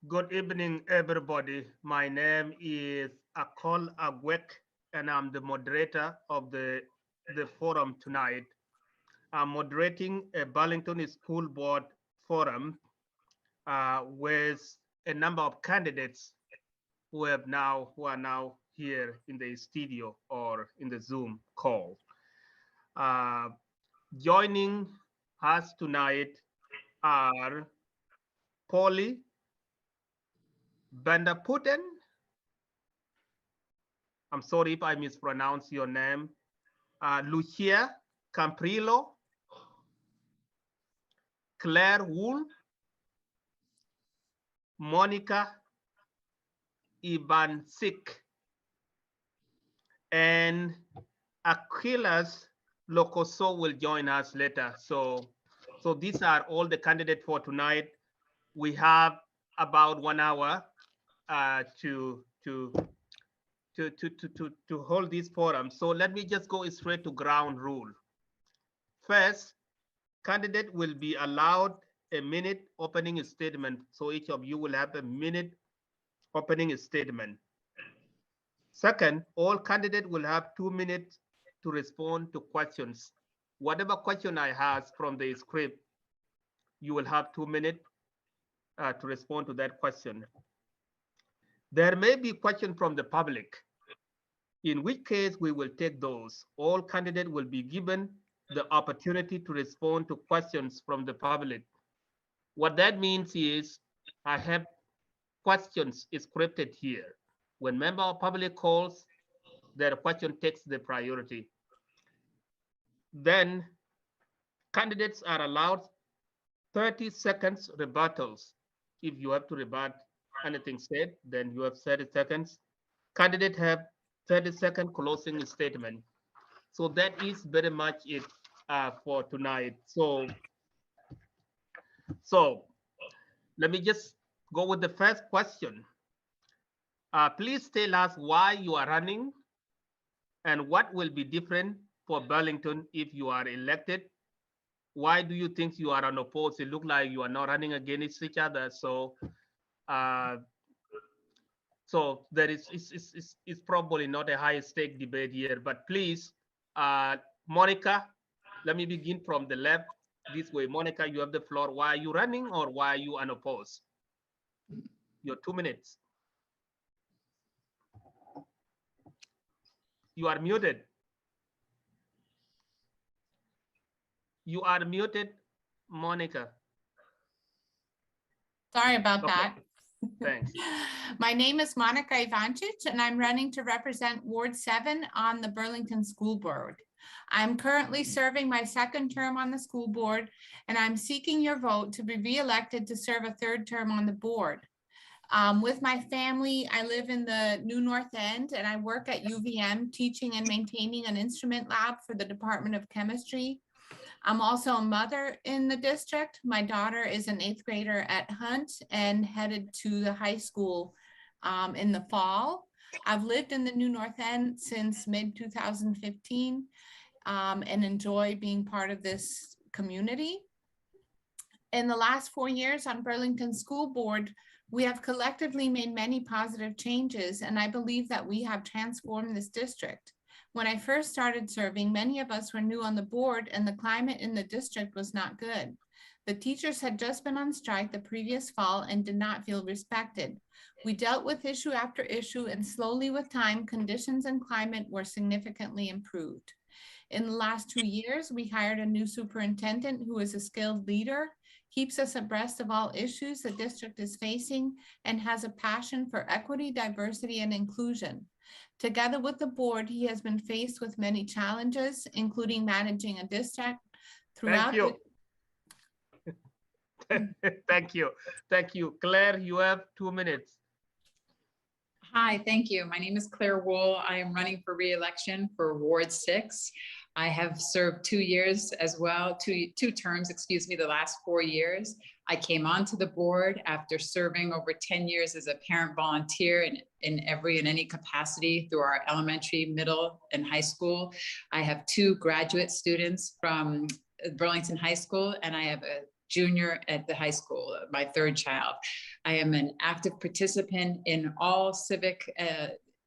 Good evening, everybody. My name is Akol Agwek, and I'm the moderator of the forum tonight. I'm moderating a Burlington School Board forum with a number of candidates who are now here in the studio or in the Zoom call. Uh, Joining us tonight are Polly Vanderputin. I'm sorry if I mispronounce your name. Lucia Camprillo, Claire Wool, Monica Ivansik, and Aquilas Locoso will join us later. So these are all the candidates for tonight. We have about 1 hour to hold this forum. So let me just go straight to ground rule. First, candidate will be allowed a minute opening statement. So each of you will have a minute opening statement. Second, all candidates will have 2 minutes to respond to questions. Whatever question I ask from the script, you will have 2 minutes to respond to that question. There may be questions from the public, in which case we will take those. All candidates will be given the opportunity to respond to questions from the public. What that means is I have questions scripted here. When member of public calls, their question takes the priority. Then candidates are allowed 30 seconds rebuttals. If you have to rebut anything said, then you have 30 seconds. Candidates have 30-second closing statement. So that is very much it for tonight. So let me just go with the first question. Please tell us why you are running and what will be different for Burlington if you are elected. Why do you think you are unopposed? It looks like you are not running against each other. Uh, so there is it's probably not a high stake debate here. But please, Monica, let me begin from the left this way. Monica, you have the floor. Why are you running or why are you unopposed? Your 2 minutes. You are muted. You are muted, Monica. Sorry about Okay. that. Thanks. My name is Monica Ivancic, and I'm running to represent Ward 7 on the Burlington School Board. I'm currently serving my second term on the school board, and I'm seeking your vote to be re-elected to serve a third term on the board. With my family, I live in the New North End, and I work at UVM teaching and maintaining an instrument lab for the Department of Chemistry. I'm also a mother in the district. My daughter is an 8th grader at Hunt and headed to the high school in the fall. I've lived in the New North End since mid-2015 and enjoy being part of this community. In the last 4 years on Burlington School Board, we have collectively made many positive changes, and I believe that we have transformed this district. When I first started serving, many of us were new on the board and the climate in the district was not good. The teachers had just been on strike the previous fall and did not feel respected. We dealt with issue after issue, and slowly with time, conditions and climate were significantly improved. In the last 2 years, we hired a new superintendent who is a skilled leader, keeps us abreast of all issues the district is facing, and has a passion for equity, diversity, and inclusion. Together with the board, he has been faced with many challenges, including managing a district throughout. Thank you. Thank you. Thank you. Claire, you have 2 minutes. Hi, thank you. My name is Claire Wool. I am running for re-election for Ward 6. I have served 2 years as well, two terms, excuse me, the last 4 years. I came onto the board after serving over 10 years as a parent volunteer in any capacity through our elementary, middle, and high school. I have 2 graduate students from Burlington High School, and I have junior at the high school, my third child. I am an active participant in all civic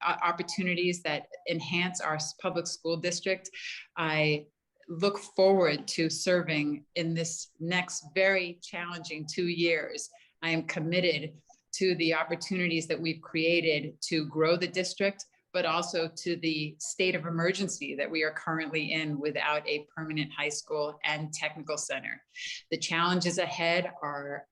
opportunities that enhance our public school district. I look forward to serving in this next very challenging 2 years. I am committed to the opportunities that we've created to grow the district, but also to the state of emergency that we are currently in without a permanent high school and technical center. The challenges ahead are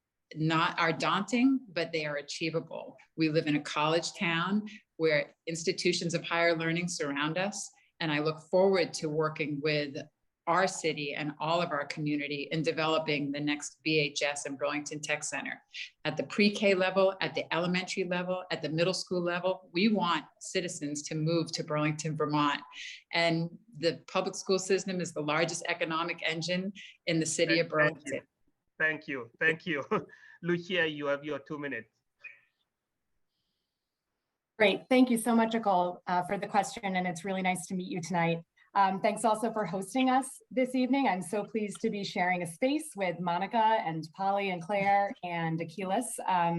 daunting, but they are achievable. We live in a college town where institutions of higher learning surround us, and I look forward to working with our city and all of our community in developing the next BHS and Burlington Tech Center. At the pre-K level, at the elementary level, at the middle school level, we want citizens to move to Burlington, Vermont. And the public school system is the largest economic engine in the city of Burlington. Thank you. Thank you. Lucia, you have your 2 minutes. Great. Thank you so much, Nicole, for the question. And it's really nice to meet you tonight. Thanks also for hosting us this evening. I'm so pleased to be sharing a space with Monica and Polly and Claire and Achilles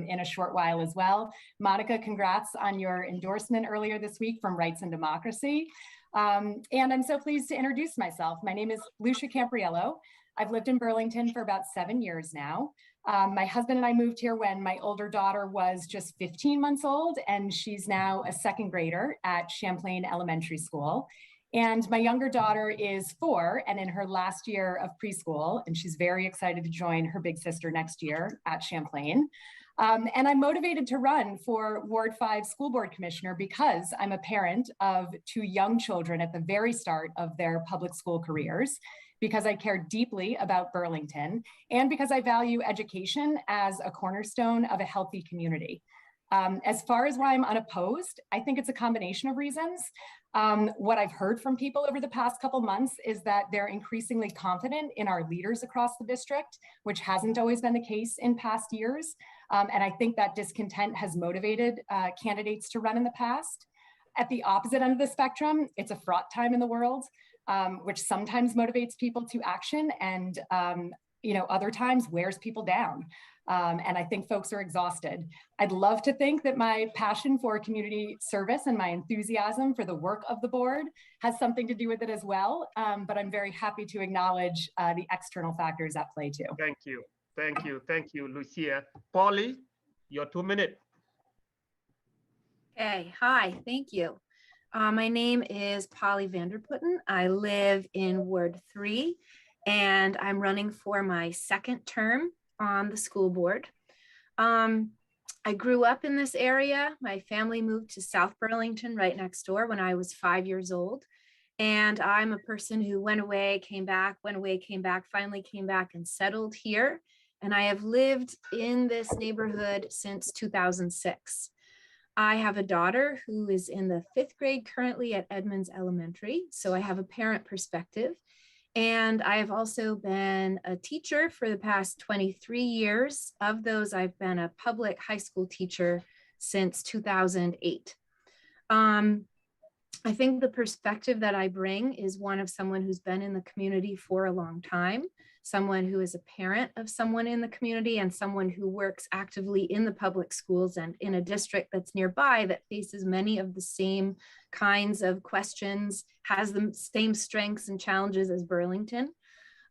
in a short while as well. Monica, congrats on your endorsement earlier this week from Rights and Democracy. And I'm so pleased to introduce myself. My name is Lucia Campriello. I've lived in Burlington for about 7 years now. My husband and I moved here when my older daughter was just 15 months old, and she's now a second grader at Champlain Elementary School. And my younger daughter is 4 and in her last year of preschool, and she's very excited to join her big sister next year at Champlain. And I'm motivated to run for Ward 5 School Board Commissioner because I'm a parent of 2 young children at the very start of their public school careers, because I care deeply about Burlington, and because I value education as a cornerstone of a healthy community. As far as why I'm unopposed, I think it's a combination of reasons. What I've heard from people over the past couple months is that they're increasingly confident in our leaders across the district, which hasn't always been the case in past years. And I think that discontent has motivated candidates to run in the past. At the opposite end of the spectrum, it's a fraught time in the world, which sometimes motivates people to action and other times wears people down. And I think folks are exhausted. I'd love to think that my passion for community service and my enthusiasm for the work of the board has something to do with it as well. But I'm very happy to acknowledge the external factors at play too. Thank you. Thank you. Thank you, Lucia. Polly, your 2 minutes. Okay, hi, thank you. My name is Polly Vanderputin. I live in Ward 3, and I'm running for my second term on the school board. I grew up in this area. My family moved to South Burlington right next door when I was 5 years old. And I'm a person who went away, came back, went away, came back, finally came back and settled here. And I have lived in this neighborhood since 2006. I have a daughter who is in the 5th grade currently at Edmonds Elementary. So I have a parent perspective. And I have also been a teacher for the past 23 years. Of those, I've been a public high school teacher since 2008. I think the perspective that I bring is one of someone who's been in the community for a long time, someone who is a parent of someone in the community, and someone who works actively in the public schools and in a district that's nearby that faces many of the same kinds of questions, has the same strengths and challenges as Burlington.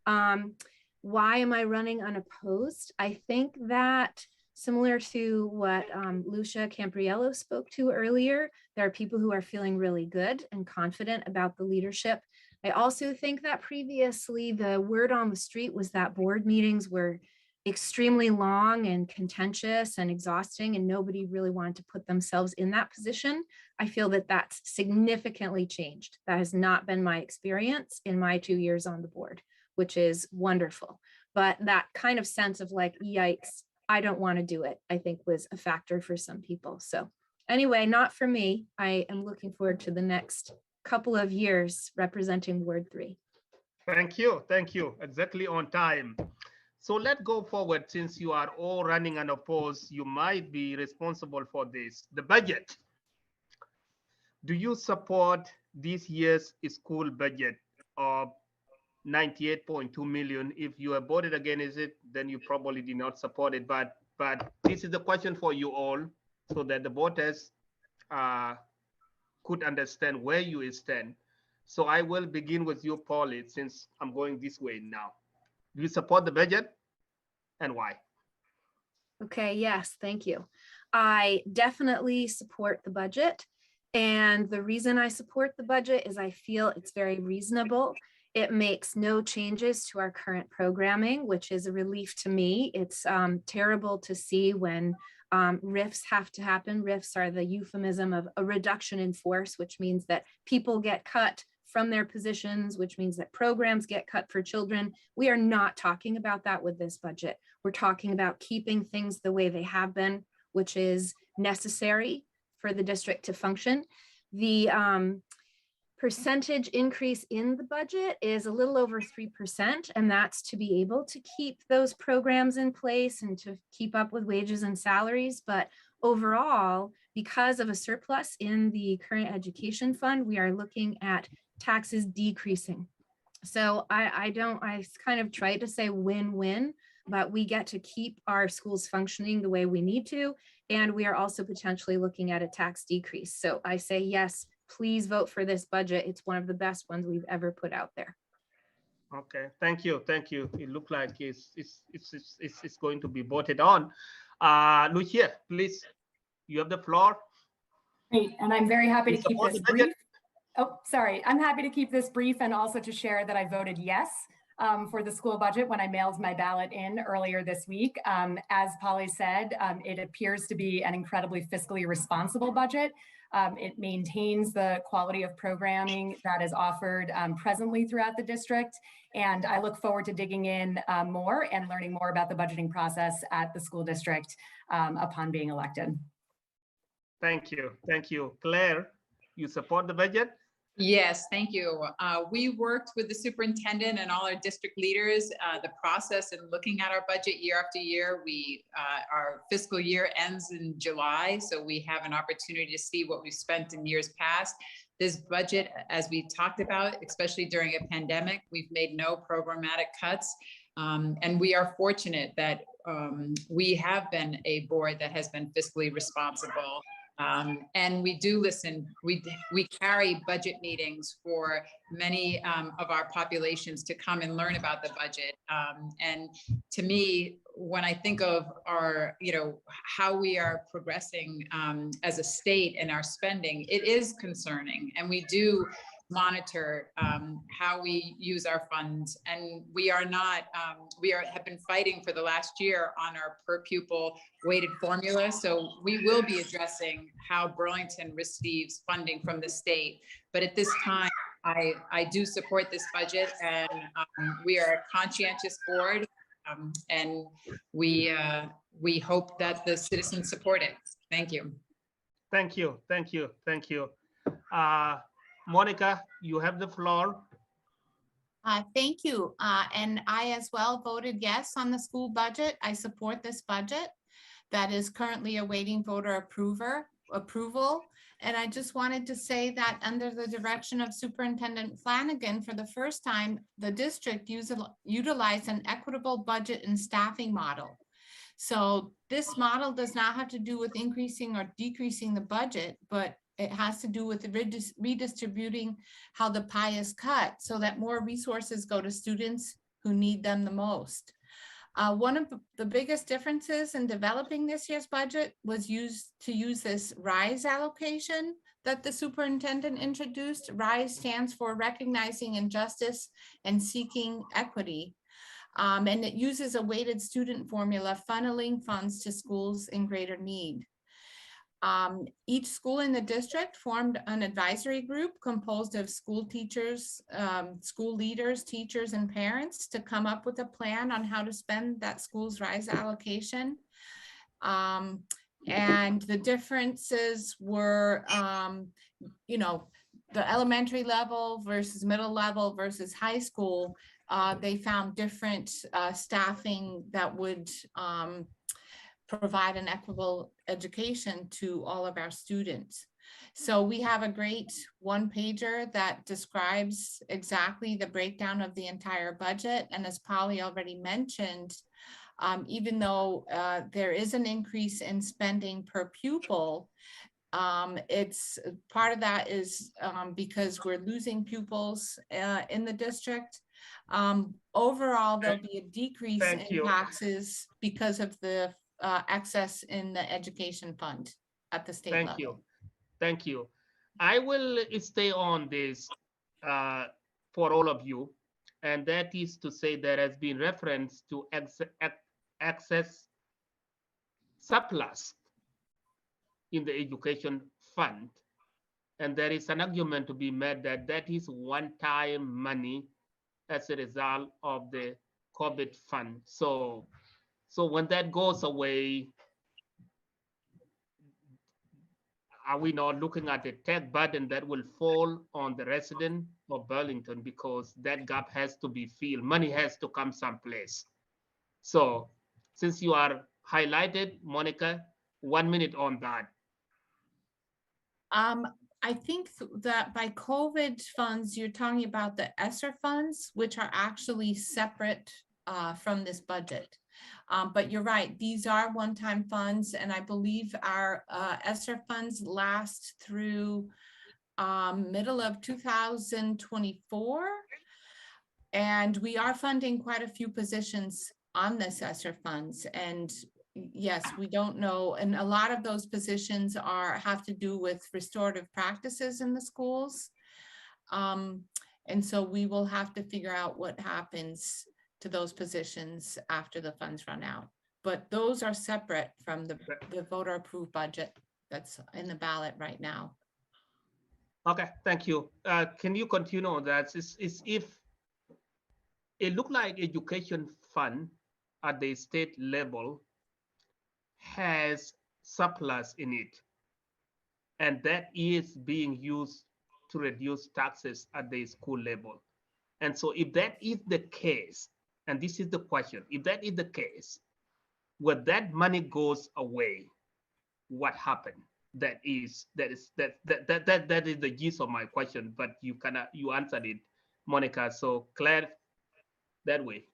Why am I running unopposed? I think that similar to what Lucia Campriello spoke to earlier, there are people who are feeling really good and confident about the leadership. I also think that previously the word on the street was that board meetings were extremely long and contentious and exhausting, and nobody really wanted to put themselves in that position. I feel that that's significantly changed. That has not been my experience in my 2 years on the board, which is wonderful. But that kind of sense of like, yikes, I don't want to do it, I think was a factor for some people. So anyway, not for me. I am looking forward to the next couple of years representing Ward 3. Thank you. Thank you. Exactly on time. So let's go forward. Since you are all running unopposed, you might be responsible for this. The budget. Do you support this year's school budget? Or 98.2 million. If you have voted against it, then you probably did not support it. But this is the question for you all, so that the voters could understand where you stand. So I will begin with you, Paulie, since I'm going this way now. Do you support the budget, and why? Okay, yes, thank you. I definitely support the budget. And the reason I support the budget is I feel it's very reasonable. It makes no changes to our current programming, which is a relief to me. It's terrible to see when RIFs have to happen. RIFs are the euphemism of a reduction in force, which means that people get cut from their positions, which means that programs get cut for children. We are not talking about that with this budget. We're talking about keeping things the way they have been, which is necessary for the district to function. The percentage increase in the budget is a little over 3%, and that's to be able to keep those programs in place and to keep up with wages and salaries. But overall, because of a surplus in the current education fund, we are looking at taxes decreasing. So I kind of try to say win-win, but we get to keep our schools functioning the way we need to. And we are also potentially looking at a tax decrease. So I say, yes, please vote for this budget. It's one of the best ones we've ever put out there. Okay, thank you, thank you. It looked like it's going to be voted on. Lucia, please, you have the floor. Great, and I'm very happy You to keep support this the budget? brief. Oh, sorry. I'm happy to keep this brief and also to share that I voted yes for the school budget when I mailed my ballot in earlier this week. As Polly said, it appears to be an incredibly fiscally responsible budget. It maintains the quality of programming that is offered presently throughout the district. And I look forward to digging in more and learning more about the budgeting process at the school district upon being elected. Thank you, thank you. Claire, you support the budget? Yes, thank you. We worked with the superintendent and all our district leaders, the process and looking at our budget year after year. Our fiscal year ends in July, so we have an opportunity to see what we've spent in years past. This budget, as we talked about, especially during a pandemic, we've made no programmatic cuts. And we are fortunate that we have been a board that has been fiscally responsible. And we do listen, we carry budget meetings for many of our populations to come and learn about the budget. And to me, when I think of our, how we are progressing as a state and our spending, it is concerning. And we do monitor how we use our funds, and we are not have been fighting for the last year on our per pupil weighted formula, so we will be addressing how Burlington receives funding from the state. But at this time, I do support this budget, and we are a conscientious board, and we hope that the citizens support it. Thank you. Thank you, thank you, thank you. Monica, you have the floor. Thank you. And I as well voted yes on the school budget. I support this budget that is currently awaiting voter approval. And I just wanted to say that under the direction of Superintendent Flanagan, for the first time, the district utilized an equitable budget and staffing model. So this model does not have to do with increasing or decreasing the budget, but it has to do with redistributing how the pie is cut so that more resources go to students who need them the most. One of the biggest differences in developing this year's budget was to use this RISE allocation that the superintendent introduced. RISE stands for Recognizing Injustice and Seeking Equity. And it uses a weighted student formula funneling funds to schools in greater need. Each school in the district formed an advisory group composed of school teachers, school leaders, teachers, and parents to come up with a plan on how to spend that school's RISE allocation. And the differences were, the elementary level versus middle level versus high school. They found different staffing that would provide an equitable education to all of our students. So we have a great one pager that describes exactly the breakdown of the entire budget. And as Polly already mentioned, even though there is an increase in spending per pupil, it's part of that is because we're losing pupils in the district. Overall, there'll be a decrease Thank in you. taxes because of the excess in the education fund at the state Thank level. you. Thank you. I will stay on this for all of you. And that is to say there has been reference to excess surplus in the education fund. And there is an argument to be made that that is one-time money as a result of the COVID fund. So when that goes away, are we not looking at a tax burden that will fall on the resident of Burlington, because that gap has to be filled? Money has to come someplace. So since you are highlighted, Monica, 1 minute on that. I think that by COVID funds, you're talking about the ESSER funds, which are actually separate from this budget. But you're right, these are one-time funds, and I believe our ESSER funds last through middle of 2024. And we are funding quite a few positions on this ESSER funds. And yes, we don't know. And a lot of those positions have to do with restorative practices in the schools. And so we will have to figure out what happens to those positions after the funds run out. But those are separate from the voter approved budget that's in the ballot right now. Okay, thank you. Can you continue on that? Is if it look like education fund at the state level has surplus in it, and that is being used to reduce taxes at the school level. And so if that is the case, and this is the question, if that is the case, when that money goes away, what happened? That is the gist of my question, but you answered it, Monica. So Claire, that way.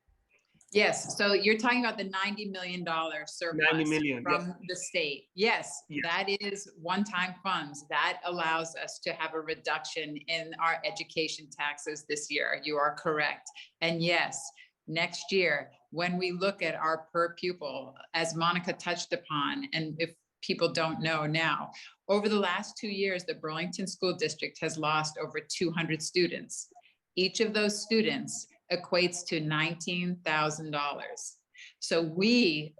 Yes, so you're talking about the $90 million surplus 90 million, from the state. Yes, Yes. that is one-time funds. That allows us to have a reduction in our education taxes this year. You are correct. And yes, next year, when we look at our per pupil, as Monica touched upon, and if people don't know now, over the last 2 years, the Burlington School District has lost over 200 students. Each of those students equates to $19,000. So we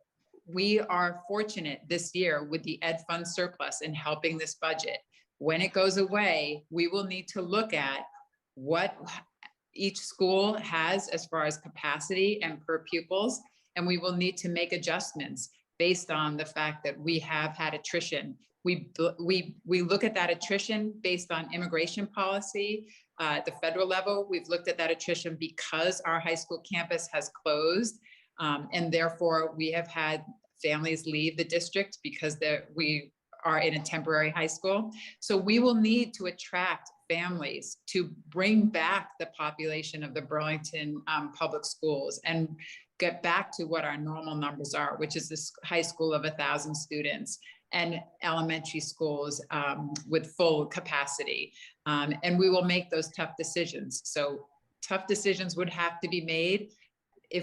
are fortunate this year with the ed fund surplus in helping this budget. When it goes away, we will need to look at what each school has as far as capacity and per pupils, and we will need to make adjustments based on the fact that we have had attrition. We look at that attrition based on immigration policy. At the federal level, we've looked at that attrition because our high school campus has closed, and therefore we have had families leave the district because we are in a temporary high school. So we will need to attract families to bring back the population of the Burlington public schools and get back to what our normal numbers are, which is this high school of 1,000 students and elementary schools with full capacity. And we will make those tough decisions. So tough decisions would have to be made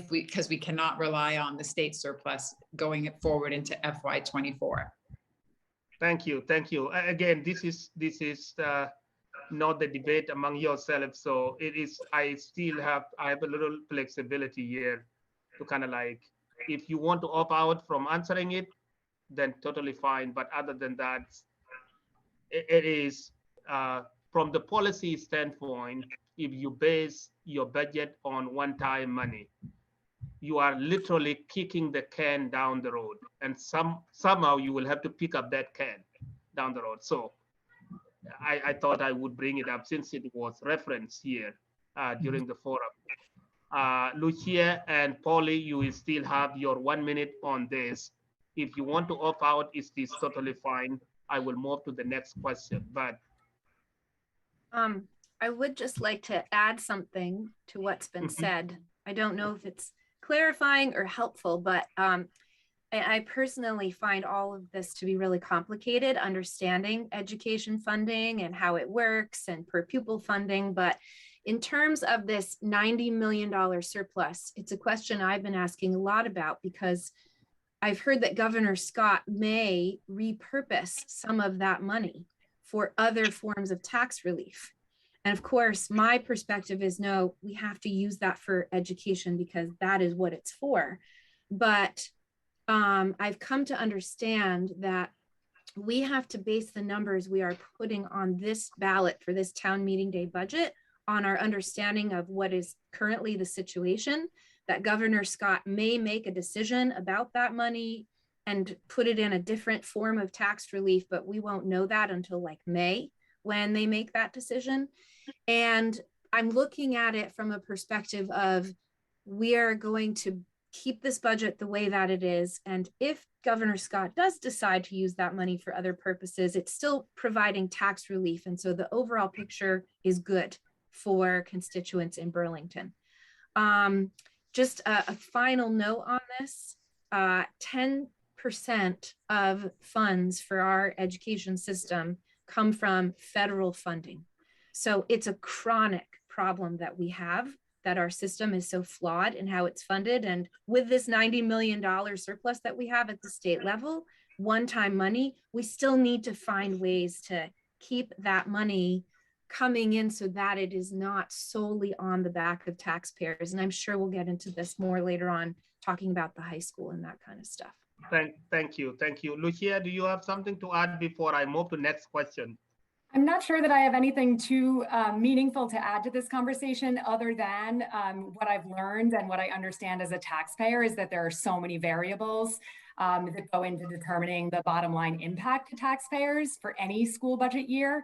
because we cannot rely on the state surplus going forward into FY24. Thank you. Thank you. Again, this is not the debate among yourselves. So it is, I have a little flexibility here to kind of like, if you want to opt out from answering it, then totally fine. But other than that, it is from the policy standpoint, if you base your budget on one-time money, you are literally kicking the can down the road, and somehow you will have to pick up that can down the road. So I thought I would bring it up since it was referenced here during the forum. Lucia and Polly, you will still have your 1 minute on this. If you want to opt out, is this totally fine? I will move to the next question. But I would just like to add something to what's been Mhm. said. I don't know if it's clarifying or helpful, but I personally find all of this to be really complicated, understanding education funding and how it works and per pupil funding. But in terms of this $90 million surplus, it's a question I've been asking a lot about because I've heard that Governor Scott may repurpose some of that money for other forms of tax relief. And of course, my perspective is no, we have to use that for education because that is what it's for. But I've come to understand that we have to base the numbers we are putting on this ballot for this town meeting day budget on our understanding of what is currently the situation, that Governor Scott may make a decision about that money and put it in a different form of tax relief, but we won't know that until like May when they make that decision. And I'm looking at it from a perspective of we are going to keep this budget the way that it is. And if Governor Scott does decide to use that money for other purposes, it's still providing tax relief. And so the overall picture is good for constituents in Burlington. Just a final note on this, 10% of funds for our education system come from federal funding. So it's a chronic problem that we have, that our system is so flawed in how it's funded. And with this $90 million surplus that we have at the state level, one-time money, we still need to find ways to keep that money coming in so that it is not solely on the back of taxpayers. And I'm sure we'll get into this more later on, talking about the high school and that kind of stuff. Thank you. Lucia, do you have something to add before I move to next question? I'm not sure that I have anything too meaningful to add to this conversation other than what I've learned and what I understand as a taxpayer is that there are so many variables that go into determining the bottom line impact to taxpayers for any school budget year.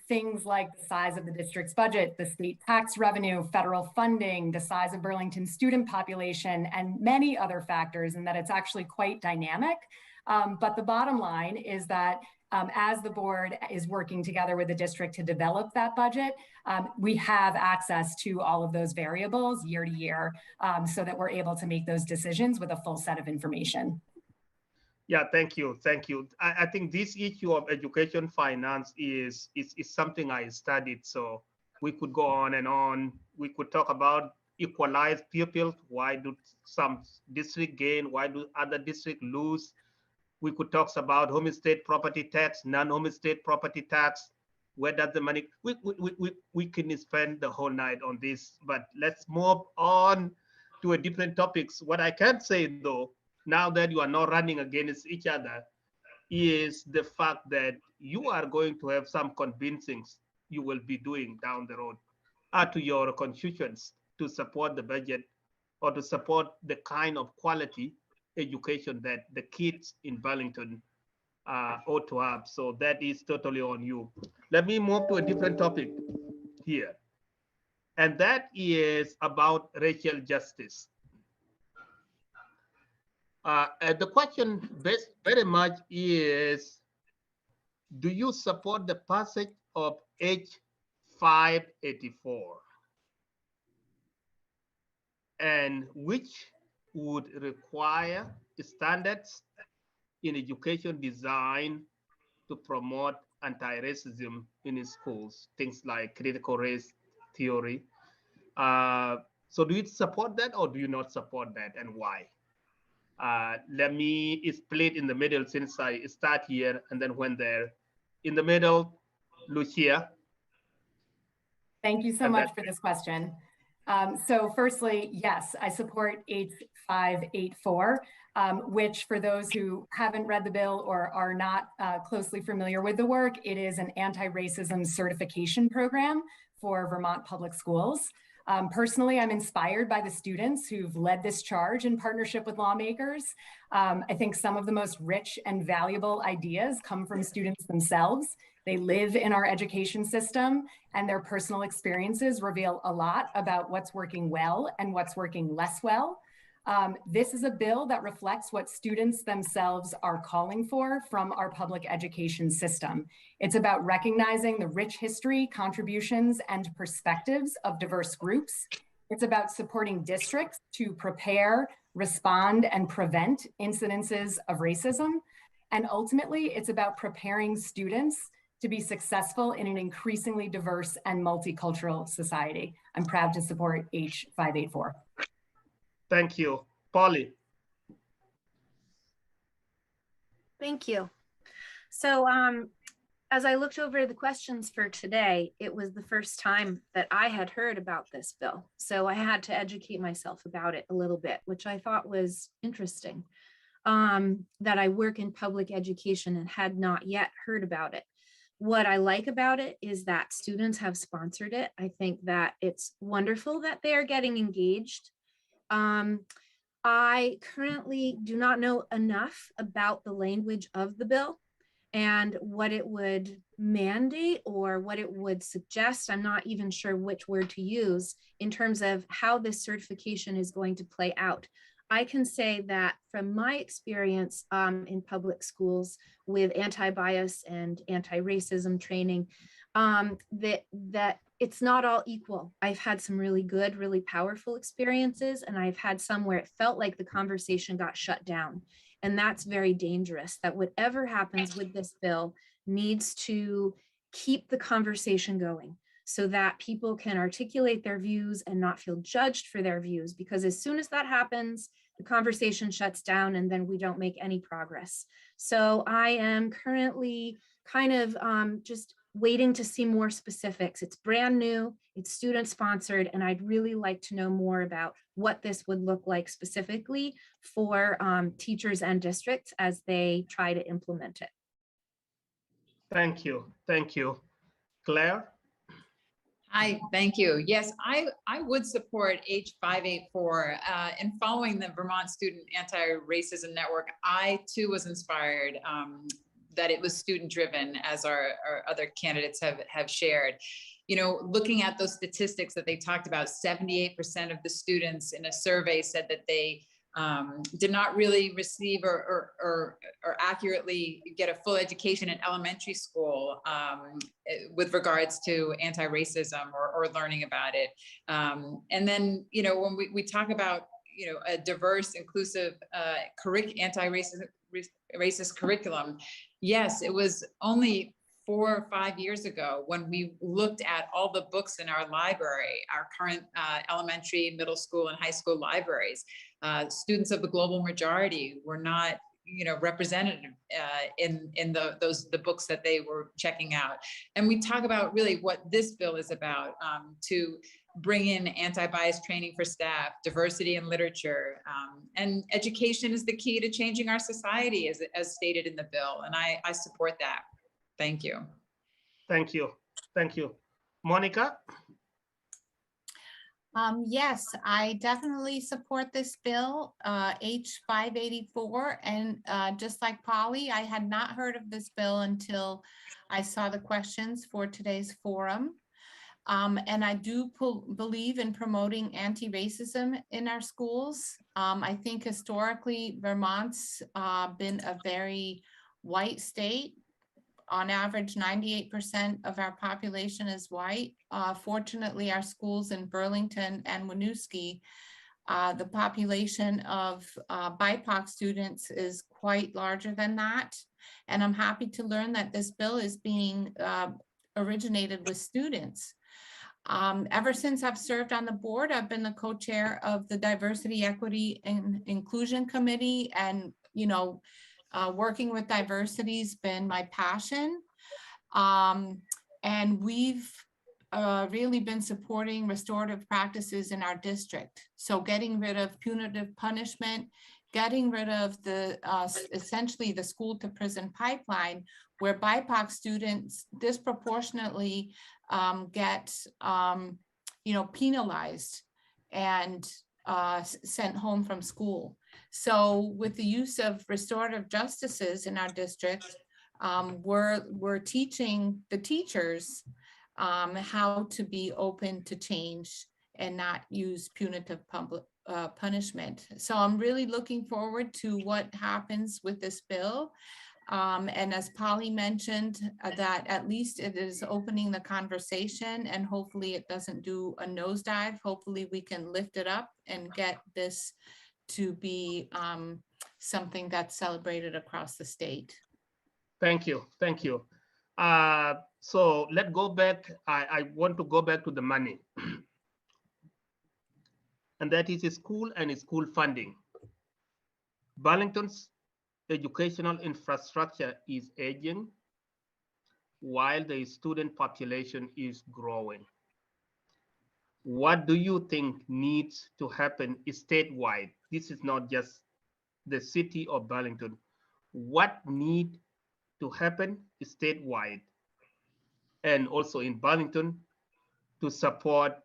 Things like the size of the district's budget, the state tax revenue, federal funding, the size of Burlington's student population, and many other factors, and that it's actually quite dynamic. But the bottom line is that as the board is working together with the district to develop that budget, we have access to all of those variables year to year so that we're able to make those decisions with a full set of information. Yeah, thank you. I think this issue of education finance is something I studied, so we could go on and on. We could talk about equalized pupils. Why do some districts gain? Why do other districts lose? We could talk about homestead property tax, non-homestead property tax. Where does the money? We can spend the whole night on this, but let's move on to a different topics. What I can say though, now that you are not running against each other, is the fact that you are going to have some convincing you will be doing down the road to your constituents to support the budget or to support the kind of quality education that the kids in Burlington ought to have. So that is totally on you. Let me move to a different topic here. And that is about racial justice. The question very much is, do you support the passage of H 584? And which would require standards in education design to promote anti-racism in schools, things like critical race theory. So do you support that or do you not support that, and why? Let me split in the middle since I start here and then went there. In the middle, Lucia. Thank you so much for this question. So firstly, yes, I support H584, which for those who haven't read the bill or are not closely familiar with the work, it is an anti-racism certification program for Vermont public schools. Personally, I'm inspired by the students who've led this charge in partnership with lawmakers. I think some of the most rich and valuable ideas come from students themselves. They live in our education system, and their personal experiences reveal a lot about what's working well and what's working less well. This is a bill that reflects what students themselves are calling for from our public education system. It's about recognizing the rich history, contributions, and perspectives of diverse groups. It's about supporting districts to prepare, respond, and prevent incidences of racism. And ultimately, it's about preparing students to be successful in an increasingly diverse and multicultural society. I'm proud to support H584. Thank you. Polly. Thank you. So as I looked over the questions for today, it was the first time that I had heard about this bill. So I had to educate myself about it a little bit, which I thought was interesting, that I work in public education and had not yet heard about it. What I like about it is that students have sponsored it. I think that it's wonderful that they are getting engaged. I currently do not know enough about the language of the bill and what it would mandate or what it would suggest. I'm not even sure which word to use in terms of how this certification is going to play out. I can say that from my experience in public schools with anti-bias and anti-racism training, that it's not all equal. I've had some really good, really powerful experiences, and I've had some where it felt like the conversation got shut down. And that's very dangerous, that whatever happens with this bill needs to keep the conversation going so that people can articulate their views and not feel judged for their views. Because as soon as that happens, the conversation shuts down and then we don't make any progress. So I am currently kind of just waiting to see more specifics. It's brand new, it's student sponsored, and I'd really like to know more about what this would look like specifically for teachers and districts as they try to implement it. Thank you. Thank you. Claire? Hi, thank you. Yes, I would support H584. In following the Vermont Student Anti-Racism Network, I too was inspired that it was student-driven, as our other candidates have shared. You know, looking at those statistics that they talked about, 78% of the students in a survey said that they did not really receive or accurately get a full education in elementary school with regards to anti-racism or learning about it. And then, you know, when we talk about, you know, a diverse, inclusive, anti-racist curriculum, yes, it was only 4 or 5 years ago when we looked at all the books in our library, our current elementary, middle school, and high school libraries. Students of the global majority were not, you know, represented in the books that they were checking out. And we talk about really what this bill is about, to bring in anti-bias training for staff, diversity in literature, and education is the key to changing our society, as stated in the bill. And I support that. Thank you. Thank you. Thank you. Monica? Yes, I definitely support this bill, H584. And just like Polly, I had not heard of this bill until I saw the questions for today's forum. And I do believe in promoting anti-racism in our schools. I think historically, Vermont's been a very white state. On average, 98% of our population is white. Fortunately, our schools in Burlington and Winooski, the population of BIPOC students is quite larger than that. And I'm happy to learn that this bill is being originated with students. Ever since I've served on the board, I've been the co-chair of the Diversity, Equity, and Inclusion Committee, and, you know, working with diversity has been my passion. And we've really been supporting restorative practices in our district. So getting rid of punitive punishment, getting rid of the essentially the school to prison pipeline, where BIPOC students disproportionately get you know, penalized and sent home from school. So with the use of restorative justices in our district, we're teaching the teachers how to be open to change and not use punitive punishment. So I'm really looking forward to what happens with this bill. And as Polly mentioned, that at least it is opening the conversation, and hopefully it doesn't do a nosedive. Hopefully we can lift it up and get this to be something that's celebrated across the state. Thank you. Thank you. So let's go back. I want to go back to the money. And that is school and school funding. Burlington's educational infrastructure is aging while the student population is growing. What do you think needs to happen statewide? This is not just the city of Burlington. What needs to happen statewide and also in Burlington to support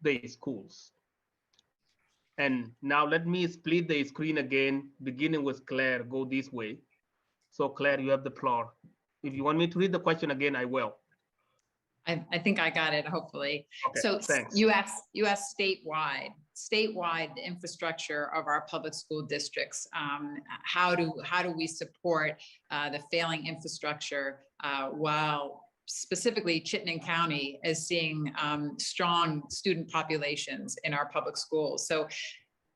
the schools? And now let me split the screen again, beginning with Claire, go this way. So Claire, you have the floor. If you want me to read the question again, I will. I think I got it, hopefully. Okay, So thanks. you asked statewide the infrastructure of our public school districts. How do we support the failing infrastructure while specifically Chittenden County is seeing strong student populations in our public schools? So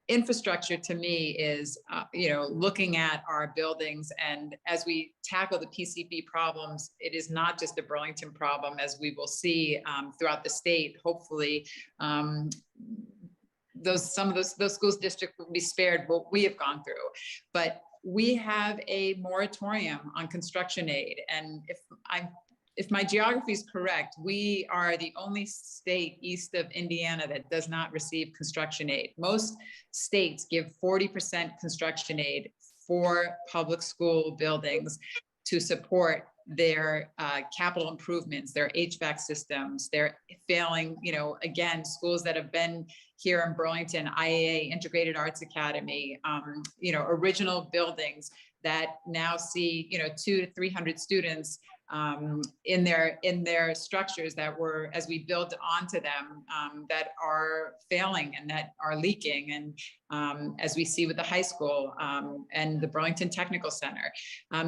infrastructure to me is, looking at our buildings, and as we tackle the PCB problems, it is not just a Burlington problem, as we will see throughout the state. Hopefully, some of those schools districts will be spared what we have gone through, but we have a moratorium on construction aid, and if my geography is correct, we are the only state east of Indiana that does not receive construction aid. Most states give 40% construction aid for public school buildings to support their capital improvements, their HVAC systems, their failing, again, schools that have been here in Burlington, IAA, Integrated Arts Academy, original buildings that now see, 200 to 300 students in their structures that were, as we build onto them, that are failing and that are leaking. And as we see with the high school and the Burlington Technical Center.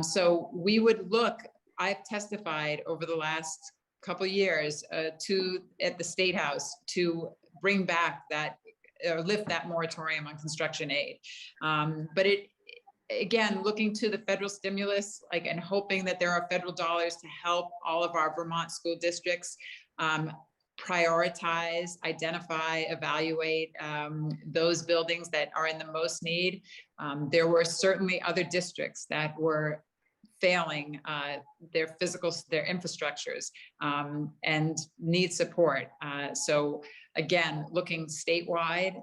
So we would look, I've testified over the last couple of years at the State House to bring back that, lift that moratorium on construction aid. But again, looking to the federal stimulus, and hoping that there are federal dollars to help all of our Vermont school districts prioritize, identify, evaluate those buildings that are in the most need. There were certainly other districts that were failing their infrastructures and need support. So again, looking statewide,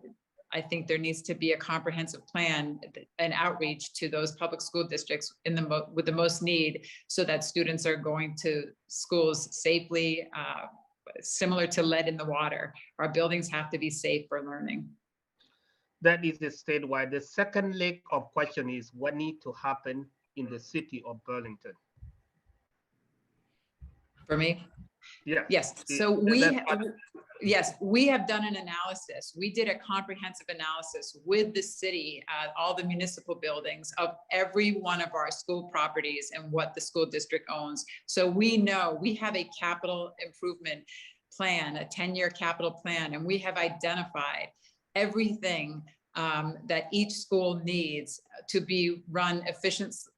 I think there needs to be a comprehensive plan and outreach to those public school districts with the most need, so that students are going to schools safely. Similar to lead in the water, our buildings have to be safe for learning. That is the statewide. The second leg of question is what needs to happen in the city of Burlington? For me? Yeah. Yes. So we have done an analysis. We did a comprehensive analysis with the city, all the municipal buildings of every one of our school properties and what the school district owns. So we know we have a capital improvement plan, a 10-year capital plan, and we have identified everything that each school needs to be run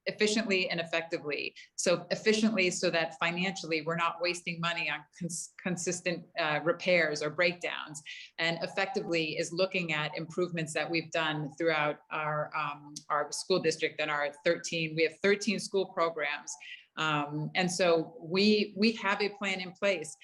efficiently and effectively. So efficiently, so that financially we're not wasting money on consistent repairs or breakdowns, and effectively is looking at improvements that we've done throughout our school district and we have 13 school programs. And so we have a plan in place.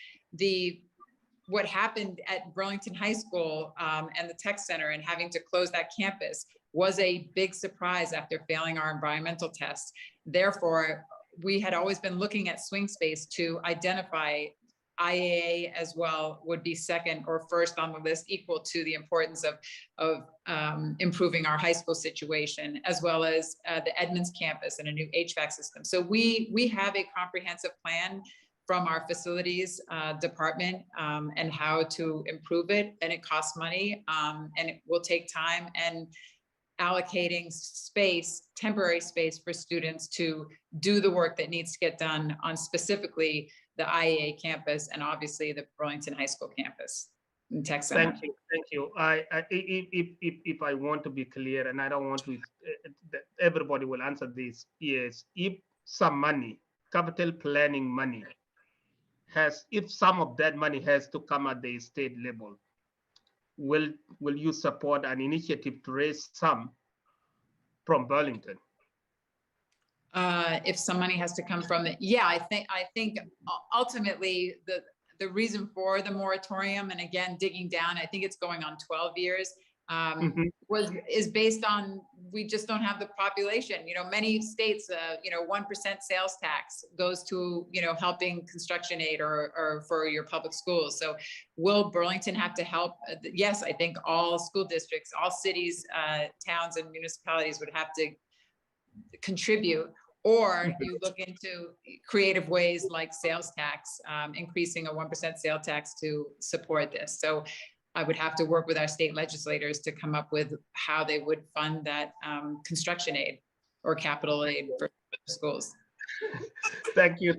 What happened at Burlington High School and the Tech Center and having to close that campus was a big surprise after failing our environmental tests. Therefore, we had always been looking at swing space to identify IAA as well would be second or first on the list, equal to the importance of improving our high school situation, as well as the Edmonds campus and a new HVAC system. So we have a comprehensive plan from our facilities department and how to improve it. And it costs money and it will take time and allocating space, temporary space for students to do the work that needs to get done on specifically the IEA campus and obviously the Burlington High School campus in Tech Center. Thank you, thank you. If I want to be clear, and I don't want to, everybody will answer this, is if some money, capital planning money, if some of that money has to come at the state level, will you support an initiative to raise some from Burlington? If some money has to come from it, yeah, I think ultimately the reason for the moratorium, and again digging down, I think it's going on 12 years, is based on we just don't have the population. You know, many states, 1% sales tax goes to helping construction aid or for your public schools. So will Burlington have to help? Yes, I think all school districts, all cities, towns, and municipalities would have to contribute. Or you look into creative ways like sales tax, increasing a 1% sales tax to support this. So I would have to work with our state legislators to come up with how they would fund that construction aid or capital aid for schools. Thank you,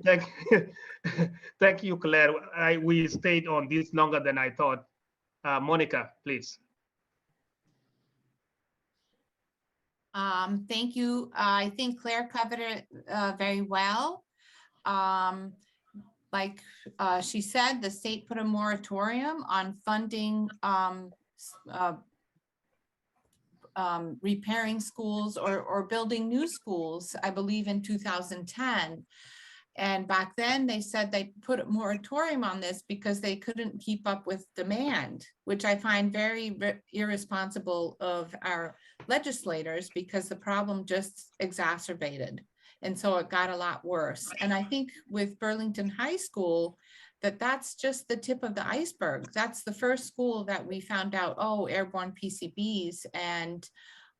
thank you, Claire. We stayed on this longer than I thought. Monica, please. Thank you. I think Claire covered it very well. Like she said, the state put a moratorium on funding repairing schools or building new schools, I believe in 2010. And back then they said they put a moratorium on this because they couldn't keep up with demand, which I find very irresponsible of our legislators because the problem just exacerbated. And so it got a lot worse. And I think with Burlington High School, that's just the tip of the iceberg. That's the first school that we found out, oh, airborne PCBs. And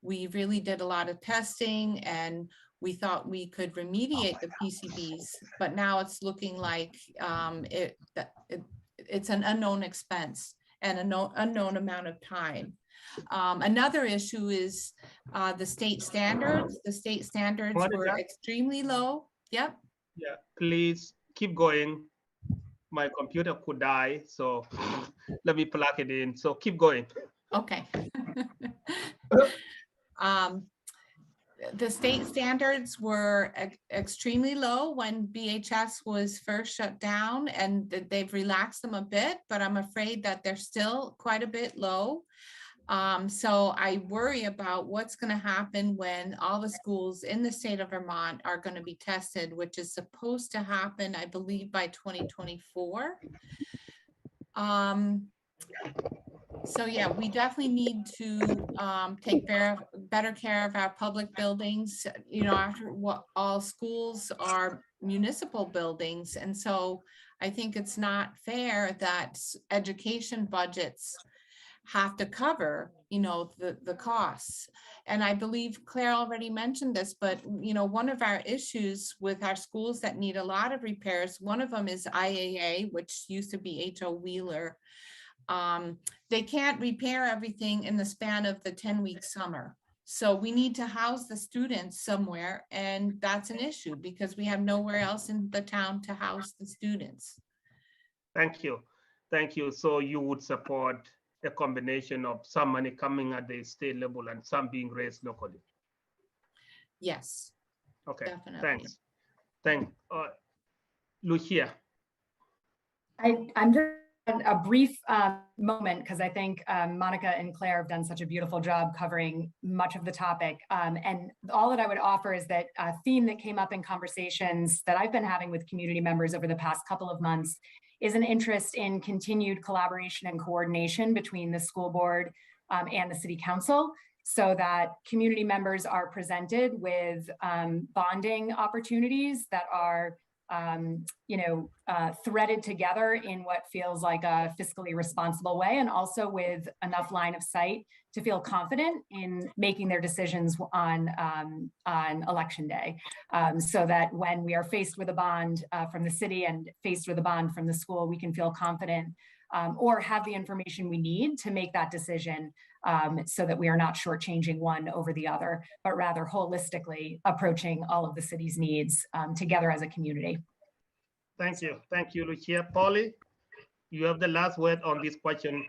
we really did a lot of testing and we thought we could remediate the PCBs, but now it's looking like it's an unknown expense and an unknown amount of time. Another issue is the state standards. The state standards were extremely low. Yep. Yeah, please keep going. My computer could die, so let me plug it in. So keep going. Okay. The state standards were extremely low when BHS was first shut down, and they've relaxed them a bit, but I'm afraid that they're still quite a bit low. So I worry about what's going to happen when all the schools in the state of Vermont are going to be tested, which is supposed to happen, I believe, by 2024. So yeah, we definitely need to take better care of our public buildings. You know, after what all schools are municipal buildings. And so I think it's not fair that education budgets have to cover, you know, the costs. And I believe Claire already mentioned this, but, you know, one of our issues with our schools that need a lot of repairs, one of them is IAA, which used to be H.O. Wheeler. They can't repair everything in the span of the 10-week summer. So we need to house the students somewhere, and that's an issue because we have nowhere else in the town to house the students. Thank you. Thank you. So you would support a combination of some money coming at the state level and some being raised locally? Yes. Okay, definitely. Thanks. Lucia. I'm just a brief moment because I think Monica and Claire have done such a beautiful job covering much of the topic. And all that I would offer is that a theme that came up in conversations that I've been having with community members over the past couple of months is an interest in continued collaboration and coordination between the school board and the city council, so that community members are presented with bonding opportunities that are threaded together in what feels like a fiscally responsible way, and also with enough line of sight to feel confident in making their decisions on election day, so that when we are faced with a bond from the city and faced with a bond from the school, we can feel confident or have the information we need to make that decision, so that we are not shortchanging one over the other, but rather holistically approaching all of the city's needs together as a community. Thank you, Lucia. Polly, you have the last word on this question.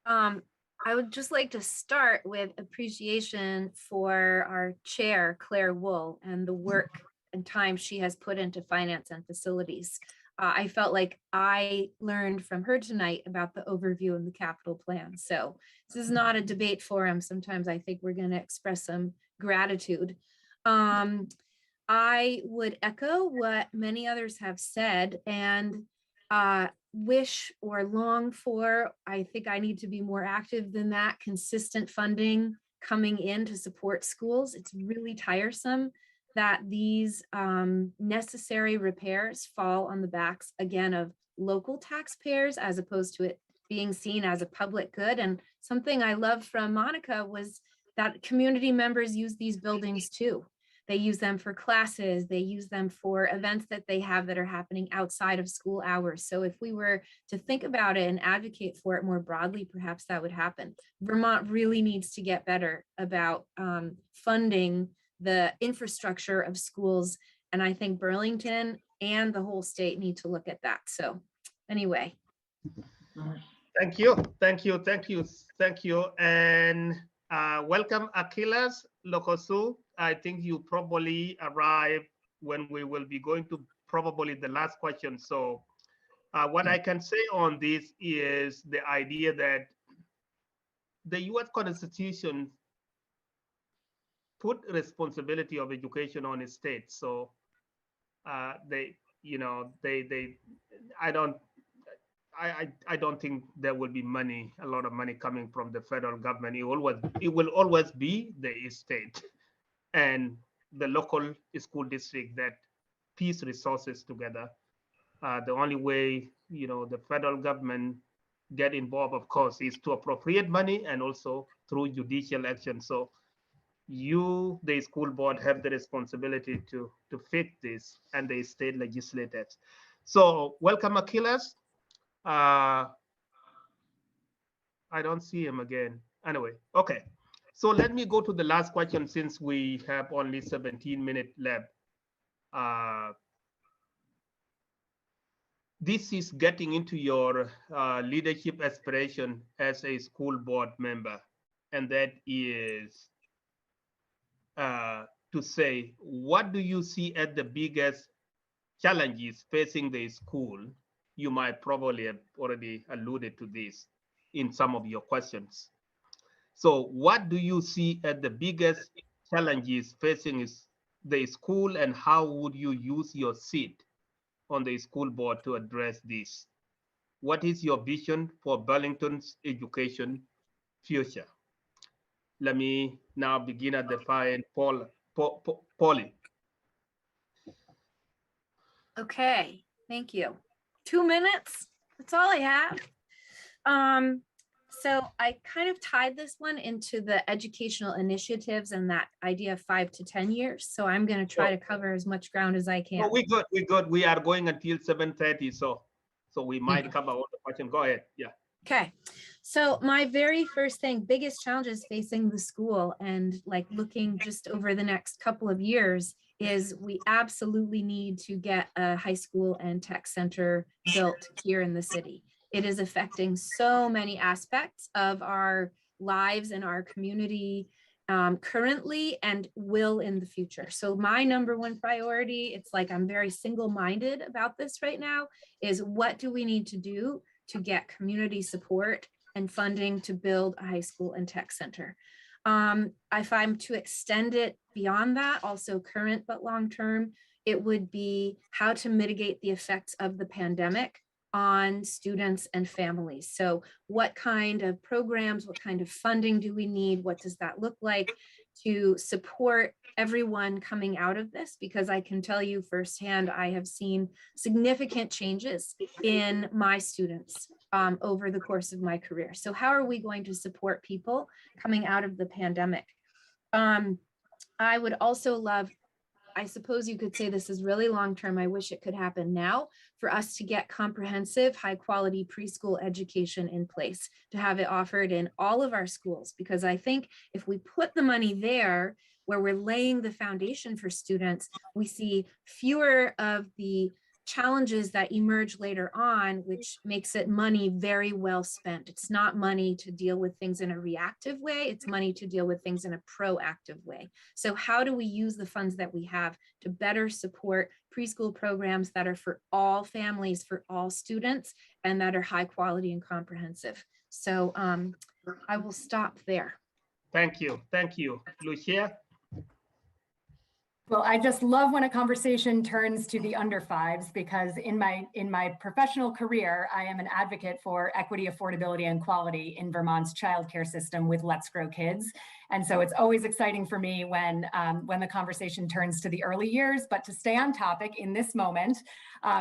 I would just like to start with appreciation for our chair, Claire Wool, and the work and time she has put into finance and facilities. I felt like I learned from her tonight about the overview of the capital plan. So this is not a debate forum. Sometimes I think we're going to express some gratitude. I would echo what many others have said and wish or long for, I think I need to be more active than that, consistent funding coming in to support schools. It's really tiresome that these necessary repairs fall on the backs, again, of local taxpayers as opposed to it being seen as a public good. And something I loved from Monica was that community members use these buildings too. They use them for classes, they use them for events that they have that are happening outside of school hours. So if we were to think about it and advocate for it more broadly, perhaps that would happen. Vermont really needs to get better about funding the infrastructure of schools. And I think Burlington and the whole state need to look at that. So anyway. Thank you. And welcome, Achilles Lokosu. I think you probably arrived when we will be going to probably the last question. So what I can say on this is the idea that the US Constitution put responsibility of education on a state. So I don't think there will be a lot of money coming from the federal government. It will always be the state and the local school district that piece resources together. The only way, the federal government get involved, of course, is to appropriate money and also through judicial action. So you, the school board, have the responsibility to fix this, and the state legislators. So welcome, Achilles. I don't see him again. Anyway, okay. So let me go to the last question since we have only 17 minutes left. This is getting into your leadership aspiration as a school board member, and that is to say, what do you see as the biggest challenges facing the school? You might probably have already alluded to this in some of your questions. So what do you see as the biggest challenges facing the school, and how would you use your seat on the school board to address this? What is your vision for Burlington's education future? Let me now begin at the far end. Polly. Okay, thank you. 2 minutes, that's all I have. So I kind of tied this one into the educational initiatives and that idea of 5 to 10 years. So I'm going to try to cover as much ground as I can. Oh, we're good. We are going until 7:30, so we might cover all the questions. Go ahead. Yeah. Okay. So my very first thing, biggest challenges facing the school and like looking just over the next couple of years is we absolutely need to get a high school and tech center built here in the city. It is affecting so many aspects of our lives and our community currently and will in the future. So my number one priority, it's like I'm very single-minded about this right now, is what do we need to do to get community support and funding to build a high school and tech center. If I'm to extend it beyond that, also current but long-term, it would be how to mitigate the effects of the pandemic on students and families. So what kind of programs, what kind of funding do we need? What does that look like? to support everyone coming out of this, because I can tell you firsthand, I have seen significant changes in my students over the course of my career. So how are we going to support people coming out of the pandemic? I would also love, I suppose you could say this is really long-term. I wish it could happen now, for us to get comprehensive, high-quality preschool education in place, to have it offered in all of our schools. Because I think if we put the money there, where we're laying the foundation for students, we see fewer of the challenges that emerge later on, which makes it money very well spent. It's not money to deal with things in a reactive way, it's money to deal with things in a proactive way. So how do we use the funds that we have to better support preschool programs that are for all families, for all students, and that are high quality and comprehensive? So I will stop there. Thank you. Thank you. Lucia? Well, I just love when a conversation turns to the under fives, because in my professional career, I am an advocate for equity, affordability, and quality in Vermont's childcare system with Let's Grow Kids. And so it's always exciting for me when the conversation turns to the early years. But to stay on topic in this moment,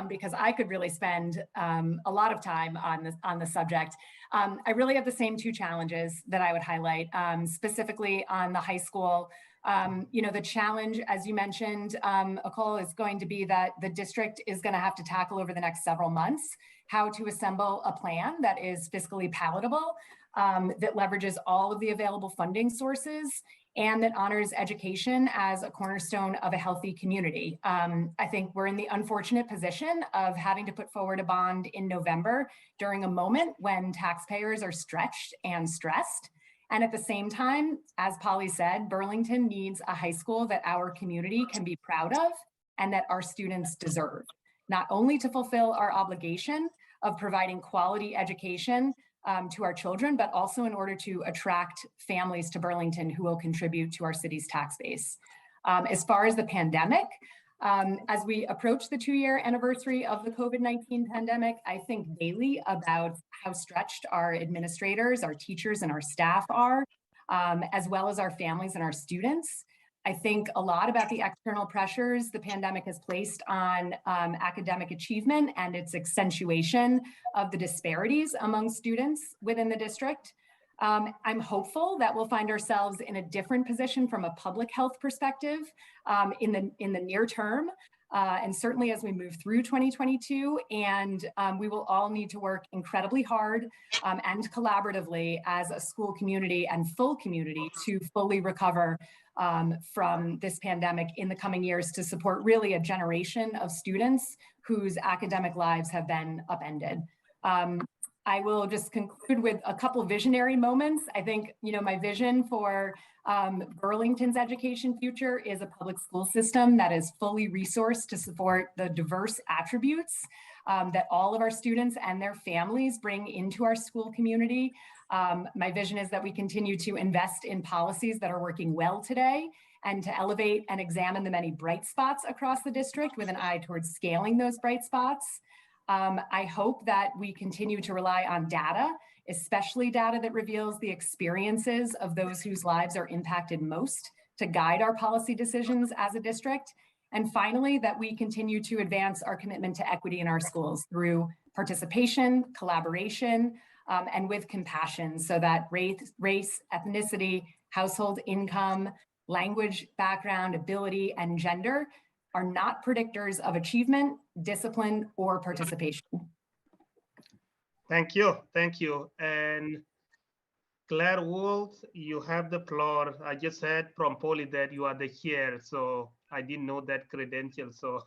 because I could really spend a lot of time on the subject, I really have the same two challenges that I would highlight, specifically on the high school. The challenge, as you mentioned, Akol, is going to be that the district is going to have to tackle over the next several months how to assemble a plan that is fiscally palatable, that leverages all of the available funding sources, and that honors education as a cornerstone of a healthy community. I think we're in the unfortunate position of having to put forward a bond in November during a moment when taxpayers are stretched and stressed. And at the same time, as Polly said, Burlington needs a high school that our community can be proud of and that our students deserve, not only to fulfill our obligation of providing quality education to our children, but also in order to attract families to Burlington who will contribute to our city's tax base. As far as the pandemic, as we approach the 2-year anniversary of the COVID-19 pandemic, I think daily about how stretched our administrators, our teachers, and our staff are, as well as our families and our students. I think a lot about the external pressures the pandemic has placed on academic achievement and its accentuation of the disparities among students within the district. I'm hopeful that we'll find ourselves in a different position from a public health perspective in the near term, and certainly as we move through 2022. And we will all need to work incredibly hard and collaboratively as a school community and full community to fully recover from this pandemic in the coming years, to support really a generation of students whose academic lives have been upended. I will just conclude with a couple of visionary moments. I think, my vision for Burlington's education future is a public school system that is fully resourced to support the diverse attributes that all of our students and their families bring into our school community. My vision is that we continue to invest in policies that are working well today, and to elevate and examine the many bright spots across the district with an eye towards scaling those bright spots. I hope that we continue to rely on data, especially data that reveals the experiences of those whose lives are impacted most, to guide our policy decisions as a district. And finally, that we continue to advance our commitment to equity in our schools through participation, collaboration, and with compassion, so that race, ethnicity, household income, language, background, ability, and gender are not predictors of achievement, discipline, or participation. Thank you. Thank you. And Claire Wold, you have the floor. I just heard from Polly that you are the chair, so I didn't know that credential. So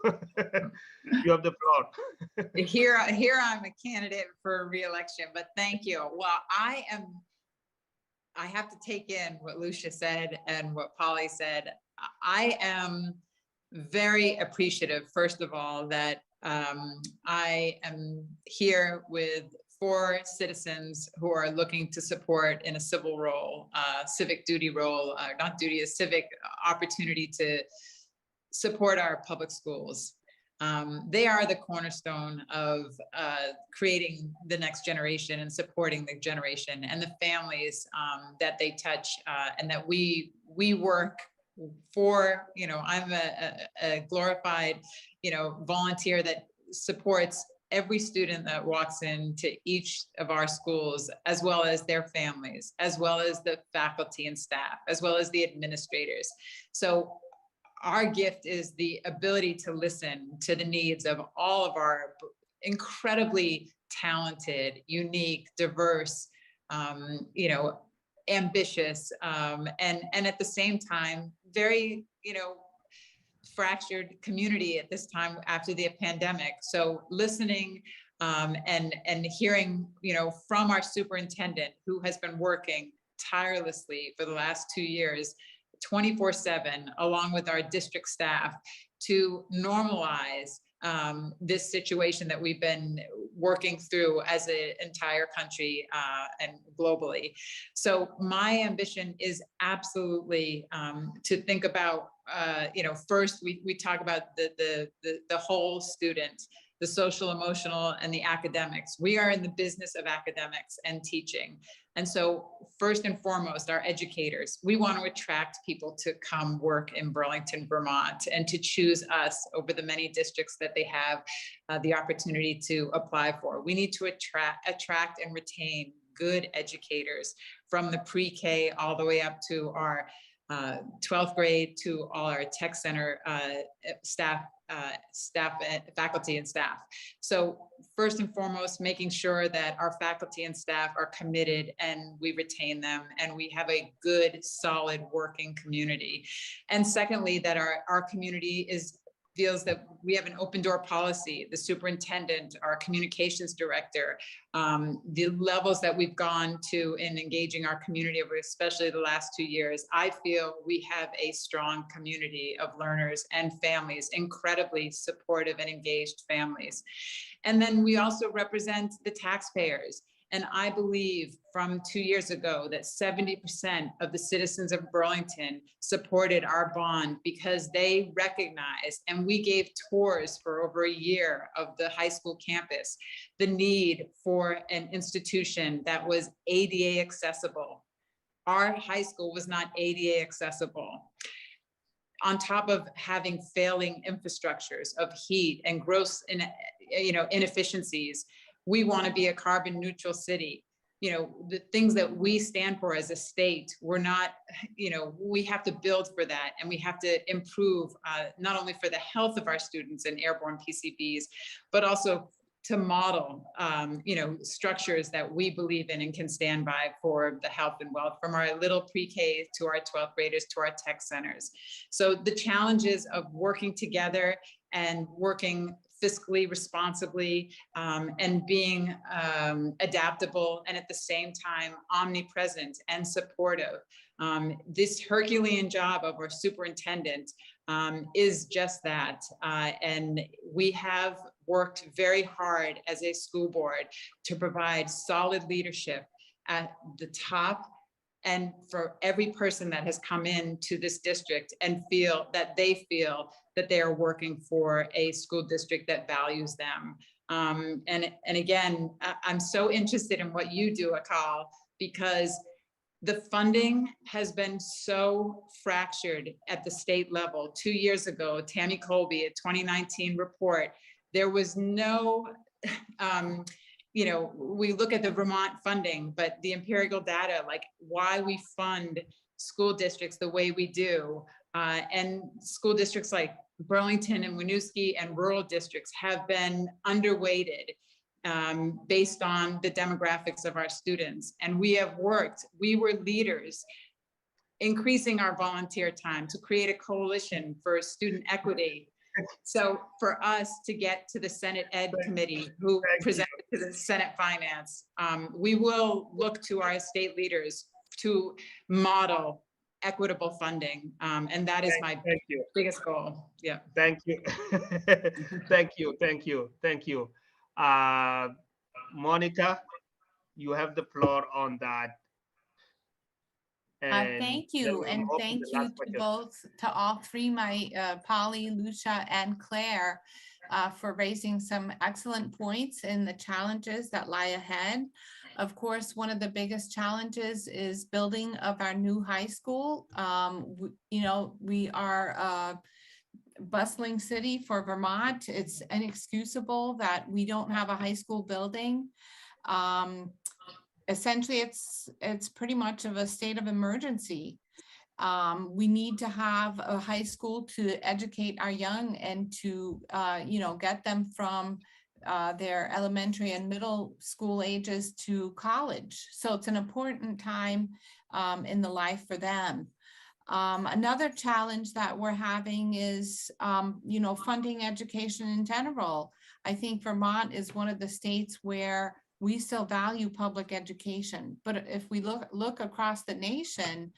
you have the floor. Here I'm a candidate for re-election, but thank you. Well, I have to take in what Lucia said and what Polly said. I am very appreciative, first of all, that I am here with 4 citizens who are looking to support in a civil role, civic duty role, not duty, a civic opportunity to support our public schools. They are the cornerstone of creating the next generation and supporting the generation and the families that they touch, and that we work for. I'm a glorified, volunteer that supports every student that walks into each of our schools, as well as their families, as well as the faculty and staff, as well as the administrators. So our gift is the ability to listen to the needs of all of our incredibly talented, unique, diverse, ambitious, and at the same time, very, fractured community at this time after the pandemic. So listening and hearing, from our superintendent, who has been working tirelessly for the last 2 years, 24/7, along with our district staff, to normalize this situation that we've been working through as an entire country and globally. So my ambition is absolutely to think about, first we talk about the whole student, the social, emotional, and the academics. We are in the business of academics and teaching. And so first and foremost, our educators, we want to attract people to come work in Burlington, Vermont, and to choose us over the many districts that they have the opportunity to apply for. We need to attract and retain good educators from the pre-K all the way up to our 12th grade, to all our tech center staff, faculty and staff. So first and foremost, making sure that our faculty and staff are committed and we retain them and we have a good, solid working community. And secondly, that our community feels that we have an open door policy. The superintendent, our communications director, the levels that we've gone to in engaging our community over especially the last 2 years, I feel we have a strong community of learners and families, incredibly supportive and engaged families. And then we also represent the taxpayers. And I believe from 2 years ago that 70% of the citizens of Burlington supported our bond because they recognized, and we gave tours for over a year of the high school campus, the need for an institution that was ADA accessible. Our high school was not ADA accessible. On top of having failing infrastructures of heat and gross inefficiencies, we want to be a carbon neutral city. The things that we stand for as a state, we're not, we have to build for that, and we have to improve not only for the health of our students and airborne PCBs, but also to model, structures that we believe in and can stand by for the health and wealth, from our little pre-K to our 12th graders to our tech centers. So the challenges of working together and working fiscally responsibly, and being adaptable, and at the same time omnipresent and supportive. This Herculean job of our superintendent is just that. And we have worked very hard as a school board to provide solid leadership at the top, and for every person that has come into this district and feel that they are working for a school district that values them. And again, I'm so interested in what you do, Akal, because the funding has been so fractured at the state level. 2 years ago, Tammy Colby, a 2019 report, there was no, we look at the Vermont funding, but the empirical data, like why we fund school districts the way we do, and school districts like Burlington and Winooski and rural districts have been underweighted based on the demographics of our students. And we were leaders increasing our volunteer time to create a coalition for student equity. So for us to get to the Senate Ed Committee, who presented to the Senate Finance, we will look to our state leaders to model equitable funding. And that is my biggest goal. Yeah. Thank you. Thank you. Monica, you have the floor on that. Thank you. And thank you to all three, my Polly, Lucia, and Claire. for raising some excellent points in the challenges that lie ahead. Of course, one of the biggest challenges is building of our new high school. We are a bustling city for Vermont. It's inexcusable that we don't have a high school building. Essentially, it's pretty much of a state of emergency. We need to have a high school to educate our young and to, get them from their elementary and middle school ages to college. So it's an important time in the life for them. Another challenge that we're having is, funding education in general. I think Vermont is one of the states where we still value public education. But if we look across the nation,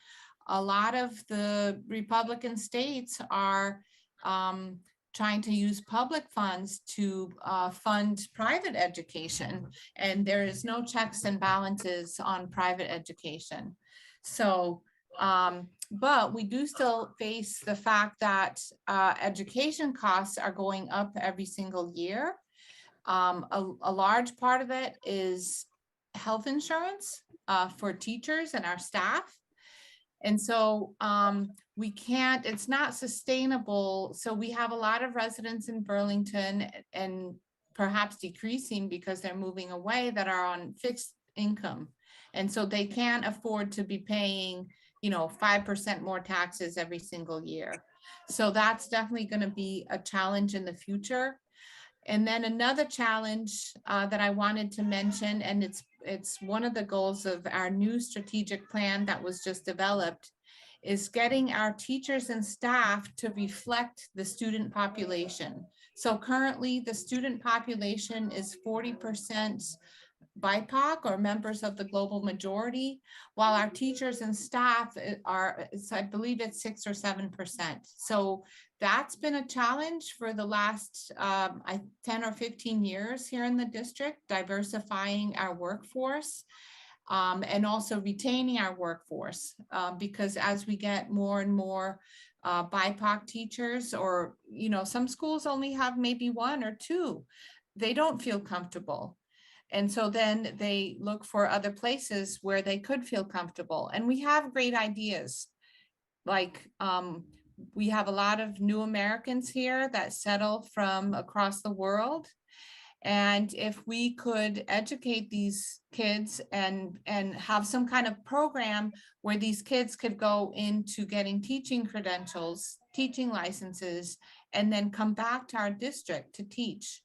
a lot of the Republican states are trying to use public funds to fund private education, and there is no checks and balances on private education. So, but we do still face the fact that education costs are going up every single year. A large part of it is health insurance for teachers and our staff. And so it's not sustainable. So we have a lot of residents in Burlington, and perhaps decreasing because they're moving away, that are on fixed income. And so they can't afford to be paying, 5% more taxes every single year. So that's definitely going to be a challenge in the future. And then another challenge that I wanted to mention, and it's one of the goals of our new strategic plan that was just developed, is getting our teachers and staff to reflect the student population. So currently the student population is 40% BIPOC, or members of the global majority, while our teachers and staff I believe it's 6 or 7%. So that's been a challenge for the last 10 or 15 years here in the district, diversifying our workforce and also retaining our workforce, because as we get more and more BIPOC teachers, or, some schools only have maybe 1 or 2, they don't feel comfortable. And so then they look for other places where they could feel comfortable. And we have great ideas. Like we have a lot of new Americans here that settle from across the world. And if we could educate these kids and have some kind of program where these kids could go into getting teaching credentials, teaching licenses, and then come back to our district to teach,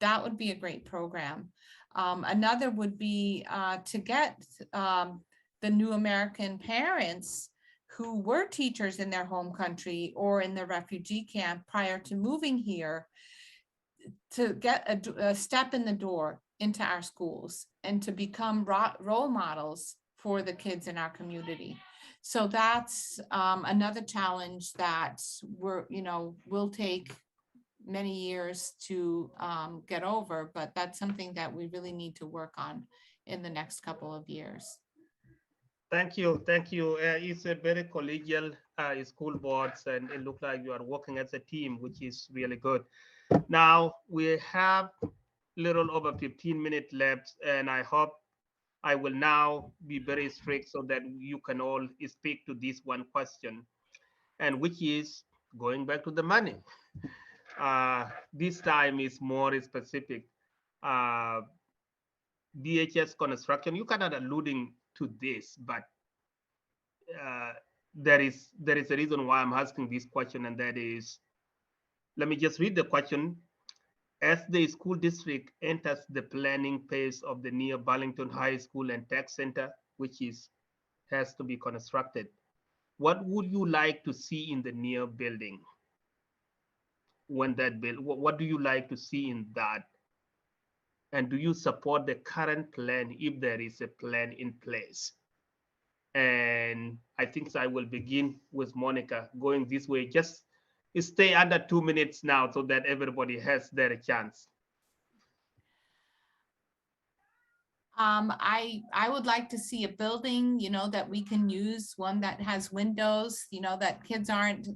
that would be a great program. Another would be to get the new American parents who were teachers in their home country or in the refugee camp prior to moving here, to get a step in the door into our schools and to become role models for the kids in our community. So that's another challenge that will take many years to get over, but that's something that we really need to work on in the next couple of years. Thank you. It's a very collegial school boards, and it looks like you are working as a team, which is really good. Now we have little over 15 minutes left, and I hope I will now be very strict so that you can all speak to this one question, and which is going back to the money. This time is more specific. DHS construction, you cannot alluding to this, but there is a reason why I'm asking this question, and that is, let me just read the question. As the school district enters the planning phase of the near Burlington High School and Tech Center, which has to be constructed, what would you like to see in the near building? When that build, what do you like to see in that? And do you support the current plan if there is a plan in place? And I think I will begin with Monica, going this way. Just stay under 2 minutes now so that everybody has their chance. I would like to see a building, that we can use, one that has windows, that kids aren't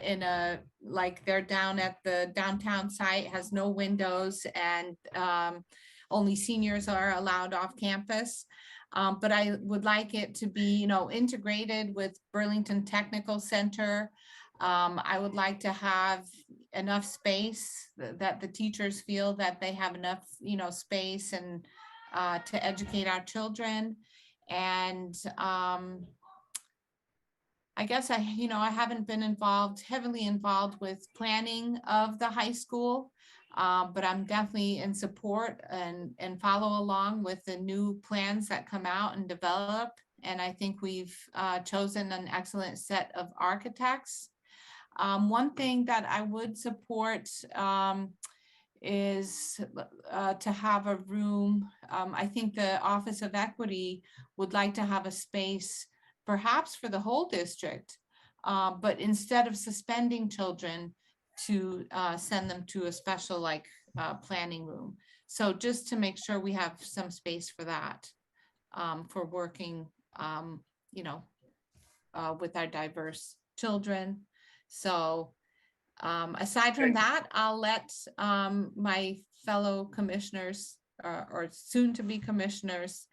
in a, like they're down at the downtown site, has no windows, and only seniors are allowed off campus. But I would like it to be, integrated with Burlington Technical Center. I would like to have enough space that the teachers feel that they have enough, space and to educate our children. And I guess I haven't been heavily involved with planning of the high school, but I'm definitely in support and follow along with the new plans that come out and develop. And I think we've chosen an excellent set of architects. One thing that I would support is to have a room. I think the Office of Equity would like to have a space perhaps for the whole district, but instead of suspending children, to send them to a special planning room. So just to make sure we have some space for that, for working, with our diverse children. So aside from that, I'll let my fellow commissioners or soon to be commissioners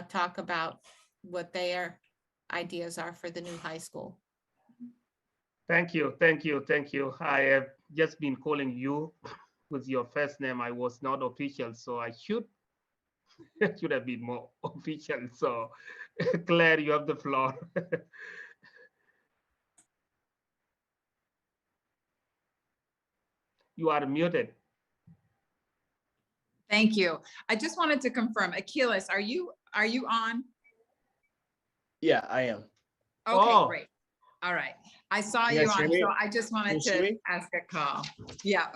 talk about what their ideas are for the new high school. Thank you, thank you, thank you. I have just been calling you with your first name. I was not official, so I should have been more official. So Claire, you have the floor. You are muted. Thank you. I just wanted to confirm, Achilles, are you on? Yeah, I am. Okay, Oh. great. All right. I saw You you guys hear on, me? so I just wanted you see to me? ask a call. Yeah.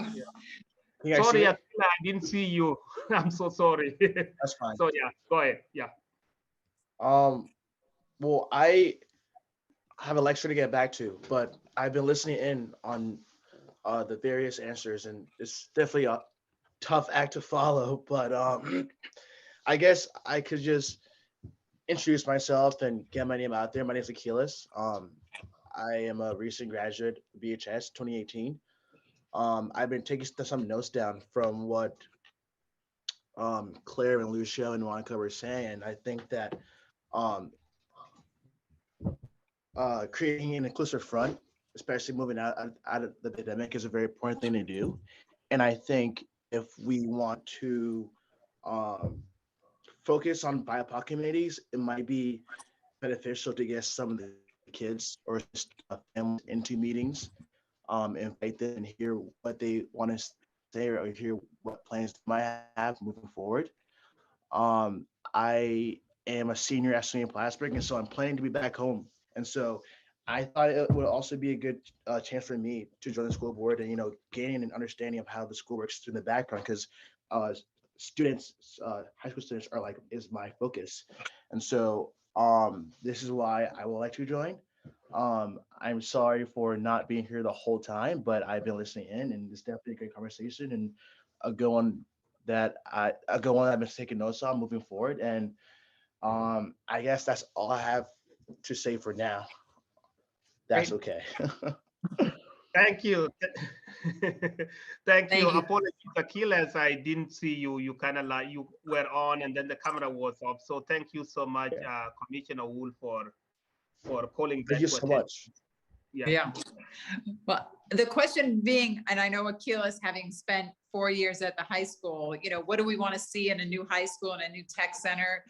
You guys see Sorry, me? Attila, I didn't see you. I'm so sorry. That's fine. So yeah, go ahead. Yeah. Well, I have a lecture to get back to, but I've been listening in on the various answers, and it's definitely a tough act to follow. But I guess I could just introduce myself and get my name out there. My name is Achilles. I am a recent graduate, BHS 2018. I've been taking some notes down from what Claire and Lucio and Monica were saying, and I think that creating an inclusive front, especially moving out of the pandemic, is a very important thing to do. And I think if we want to focus on BIPOC communities, it might be beneficial to get some of the kids or just families into meetings, invite them and hear what they want to say or hear what plans they might have moving forward. I am a senior at SUNY Plattsburgh, and so I'm planning to be back home. And so I thought it would also be a good chance for me to join the school board and, gaining an understanding of how the school works in the background, because students, high school students is my focus. And so this is why I would like to join. I'm sorry for not being here the whole time, but I've been listening in, and it's definitely a great conversation and a good one that I've been taking notes on moving forward. And I guess that's all I have to say for now. That's okay. Thank you. Thank you. you. Apologies, Achilles. I didn't see you. You you were on and then the camera was off. So thank you so much, Commissioner Wool, for calling that. Thank you so much. Yeah. Well, the question being, and I know Achilles, having spent 4 years at the high school, what do we want to see in a new high school and a new tech center?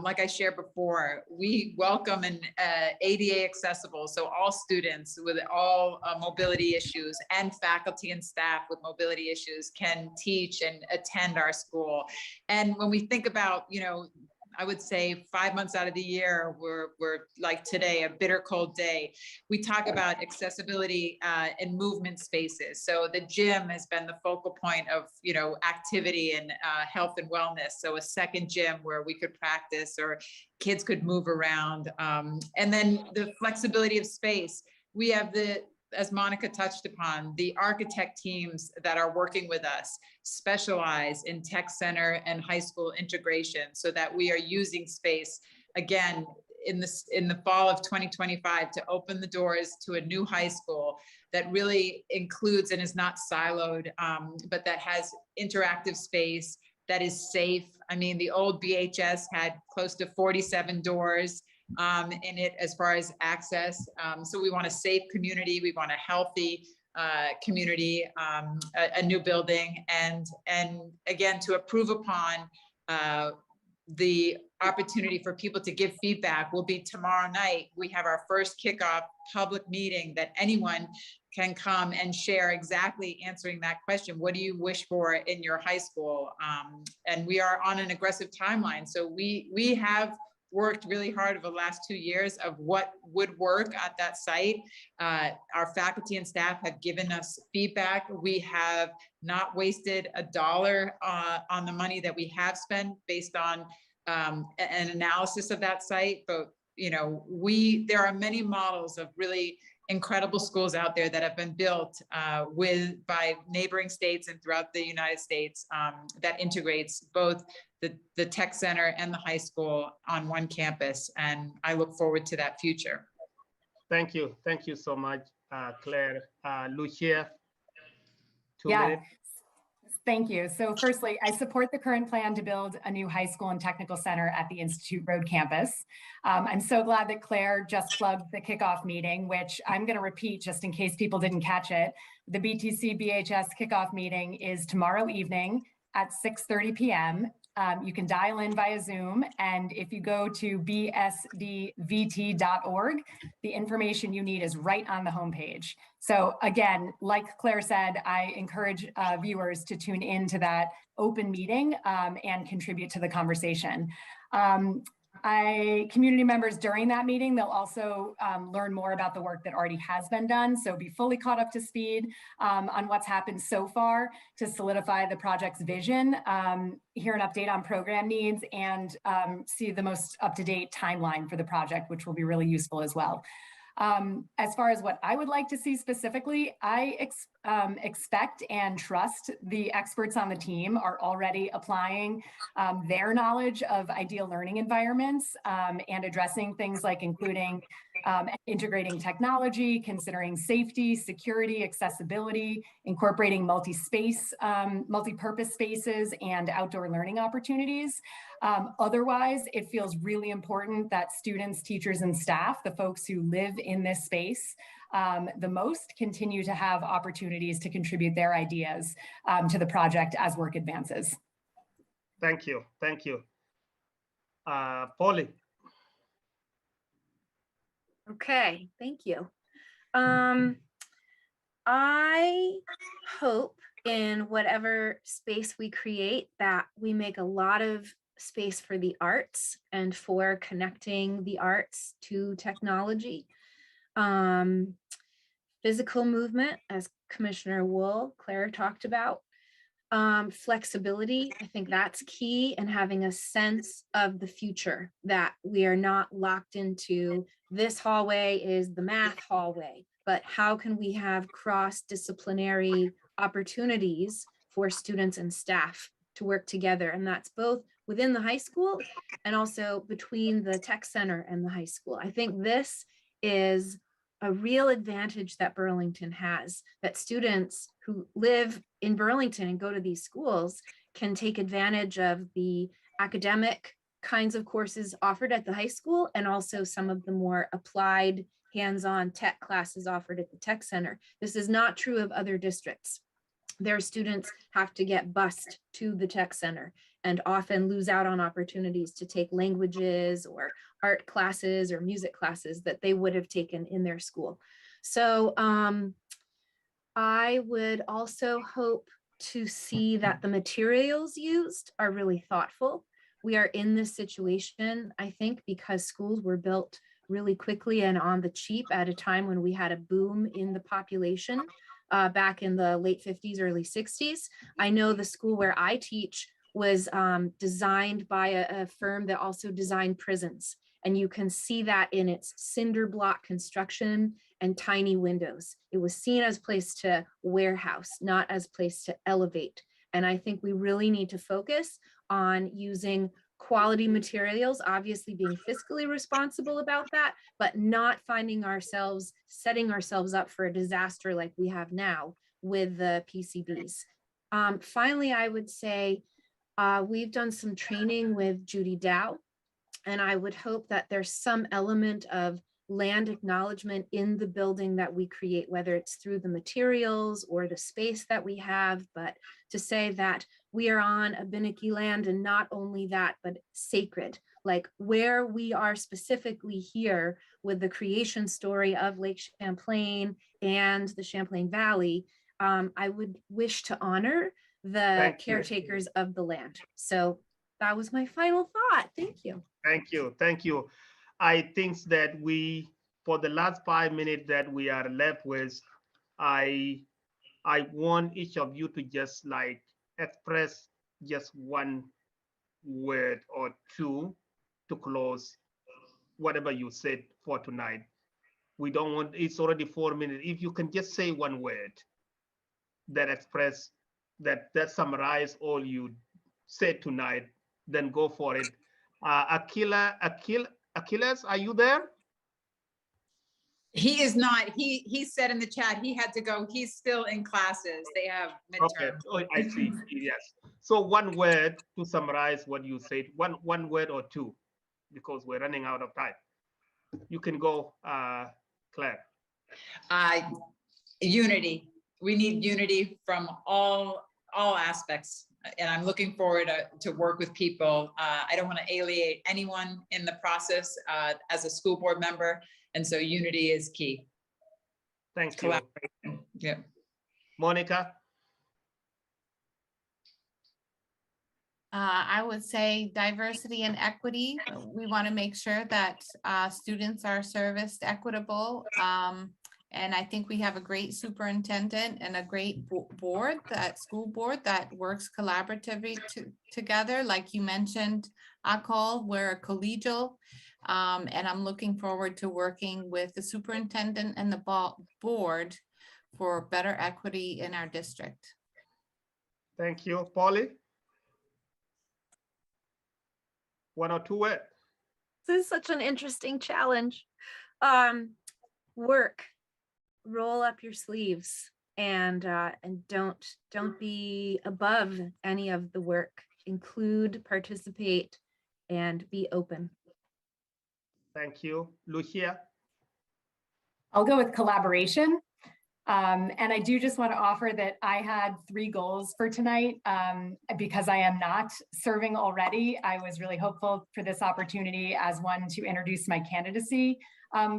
Like I shared before, we welcome an ADA accessible, so all students with all mobility issues and faculty and staff with mobility issues can teach and attend our school. And when we think about, I would say 5 months out of the year, we're like today, a bitter cold day. We talk about accessibility and movement spaces. So the gym has been the focal point of, activity and health and wellness. So a second gym where we could practice or kids could move around. And then the flexibility of space. We have the as Monica touched upon, the architect teams that are working with us specialize in tech center and high school integration so that we are using space again in the fall of 2025 to open the doors to a new high school that really includes and is not siloed, but that has interactive space, that is safe. I mean, the old BHS had close to 47 doors in it as far as access. So we want a safe community. We want a healthy community, a new building, and again, to improve upon the opportunity for people to give feedback will be tomorrow night. We have our first kickoff public meeting that anyone can come and share exactly answering that question. What do you wish for in your high school? And we are on an aggressive timeline. So we have worked really hard over the last 2 years of what would work at that site. Our faculty and staff have given us feedback. We have not wasted a dollar on the money that we have spent based on an analysis of that site. But you know, there are many models of really incredible schools out there that have been built by neighboring states and throughout the United States that integrates both the tech center and the high school on one campus. And I look forward to that future. Thank you. Thank you so much, Claire. Lucia, 2 Yeah. minutes. Thank you. So firstly, I support the current plan to build a new high school and technical center at the Institute Road campus. I'm so glad that Claire just plugged the kickoff meeting, which I'm going to repeat just in case people didn't catch it. The BTC BHS kickoff meeting is tomorrow evening at 6:30 p.m. You can dial in via Zoom, and if you go to bsdvt.org, the information you need is right on the homepage. So again, like Claire said, I encourage viewers to tune into that open meeting and contribute to the conversation. Community members during that meeting, they'll also learn more about the work that already has been done. So be fully caught up to speed on what's happened so far to solidify the project's vision, hear an update on program needs, and see the most up-to-date timeline for the project, which will be really useful as well. As far as what I would like to see specifically, I expect and trust the experts on the team are already applying their knowledge of ideal learning environments and addressing things like including integrating technology, considering safety, security, accessibility, incorporating multi-purpose spaces and outdoor learning opportunities. Otherwise, it feels really important that students, teachers, and staff, the folks who live in this space the most, continue to have opportunities to contribute their ideas to the project as work advances. Thank you. Thank you. Polly. Okay, thank you. I hope in whatever space we create that we make a lot of space for the arts and for connecting the arts to technology. Physical movement, as Commissioner Wool, Claire talked about. Flexibility, I think that's key, and having a sense of the future, that we are not locked into this hallway is the math hallway, but how can we have cross-disciplinary opportunities for students and staff to work together? And that's both within the high school and also between the tech center and the high school. I think this is a real advantage that Burlington has, that students who live in Burlington and go to these schools can take advantage of the academic kinds of courses offered at the high school and also some of the more applied hands-on tech classes offered at the tech center. This is not true of other districts. Their students have to get bused to the tech center and often lose out on opportunities to take languages or art classes or music classes that they would have taken in their school. So I would also hope to see that the materials used are really thoughtful. We are in this situation, I think, because schools were built really quickly and on the cheap at a time when we had a boom in the population back in the late 50s, early 60s. I know the school where I teach was designed by a firm that also designed prisons. And you can see that in its cinder block construction and tiny windows. It was seen as a place to warehouse, not as a place to elevate. And I think we really need to focus on using quality materials, obviously being fiscally responsible about that, but not finding ourselves, setting ourselves up for a disaster like we have now with the PCBs. Finally, I would say we've done some training with Judy Dow, and I would hope that there's some element of land acknowledgement in the building that we create, whether it's through the materials or the space that we have, but to say that we are on Abenaki land, and not only that, but sacred, like where we are specifically here with the creation story of Lake Champlain and the Champlain Valley. I would wish to honor the caretakers of the land. So that was my final thought. Thank you. Thank you. Thank you. I think that we, for the last 5 minutes that we are left with, I want each of you to just like express just one word or two to close whatever you said for tonight. We don't want, it's already 4 minutes. If you can just say one word that express, that summarize all you said tonight, then go for it. Achilles, are you there? He is not. He said in the chat he had to go. He's still in classes. They have midterm. Okay. Oh, I see. Yes. So one word to summarize what you said. One word or two, because we're running out of time. You can go, Claire. Unity. We need unity from all aspects, and I'm looking forward to work with people. I don't want to alienate anyone in the process as a school board member, and so unity is key. Thank you. Collaboration. Yeah. Monica. I would say diversity and equity. We want to make sure that students are serviced equitable. And I think we have a great superintendent and a great board, that school board that works collaboratively together. Like you mentioned, Akol, we're a collegial, and I'm looking forward to working with the superintendent and the board for better equity in our district. Thank you. Polly? One or two words. This is such an interesting challenge. Work. Roll up your sleeves and don't be above any of the work. Include, participate, and be open. Thank you. Lucia? I'll go with collaboration. And I do just want to offer that I had 3 goals for tonight. Because I am not serving already, I was really hopeful for this opportunity as one to introduce my candidacy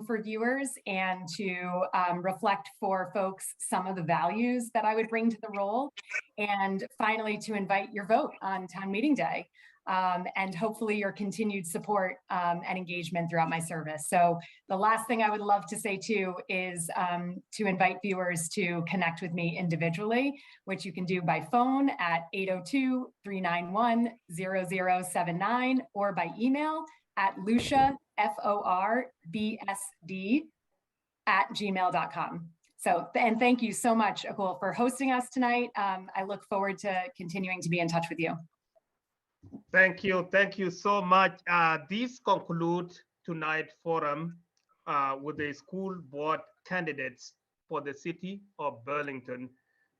for viewers and to reflect for folks some of the values that I would bring to the role. And finally, to invite your vote on town meeting day. And hopefully your continued support and engagement throughout my service. So the last thing I would love to say too is to invite viewers to connect with me individually, which you can do by phone at 802-391-0079 or by email at Lucia, FORBSD@gmail.com. So, and thank you so much, Akol, for hosting us tonight. I look forward to continuing to be in touch with you. Thank you. Thank you so much. This concludes tonight's forum with the school board candidates for the city of Burlington.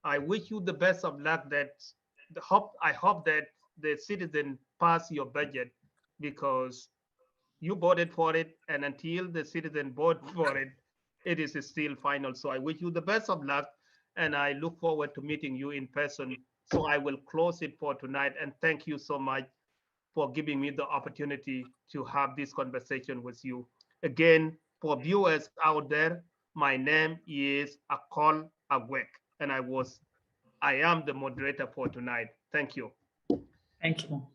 I wish you the best of luck. I hope that the citizen pass your budget, because you voted for it, and until the citizen vote for it, it is still final. So I wish you the best of luck, and I look forward to meeting you in person. So I will close it for tonight, and thank you so much for giving me the opportunity to have this conversation with you. Again, for viewers out there, my name is Akol Agwek, and I am the moderator for tonight. Thank you. Thank you.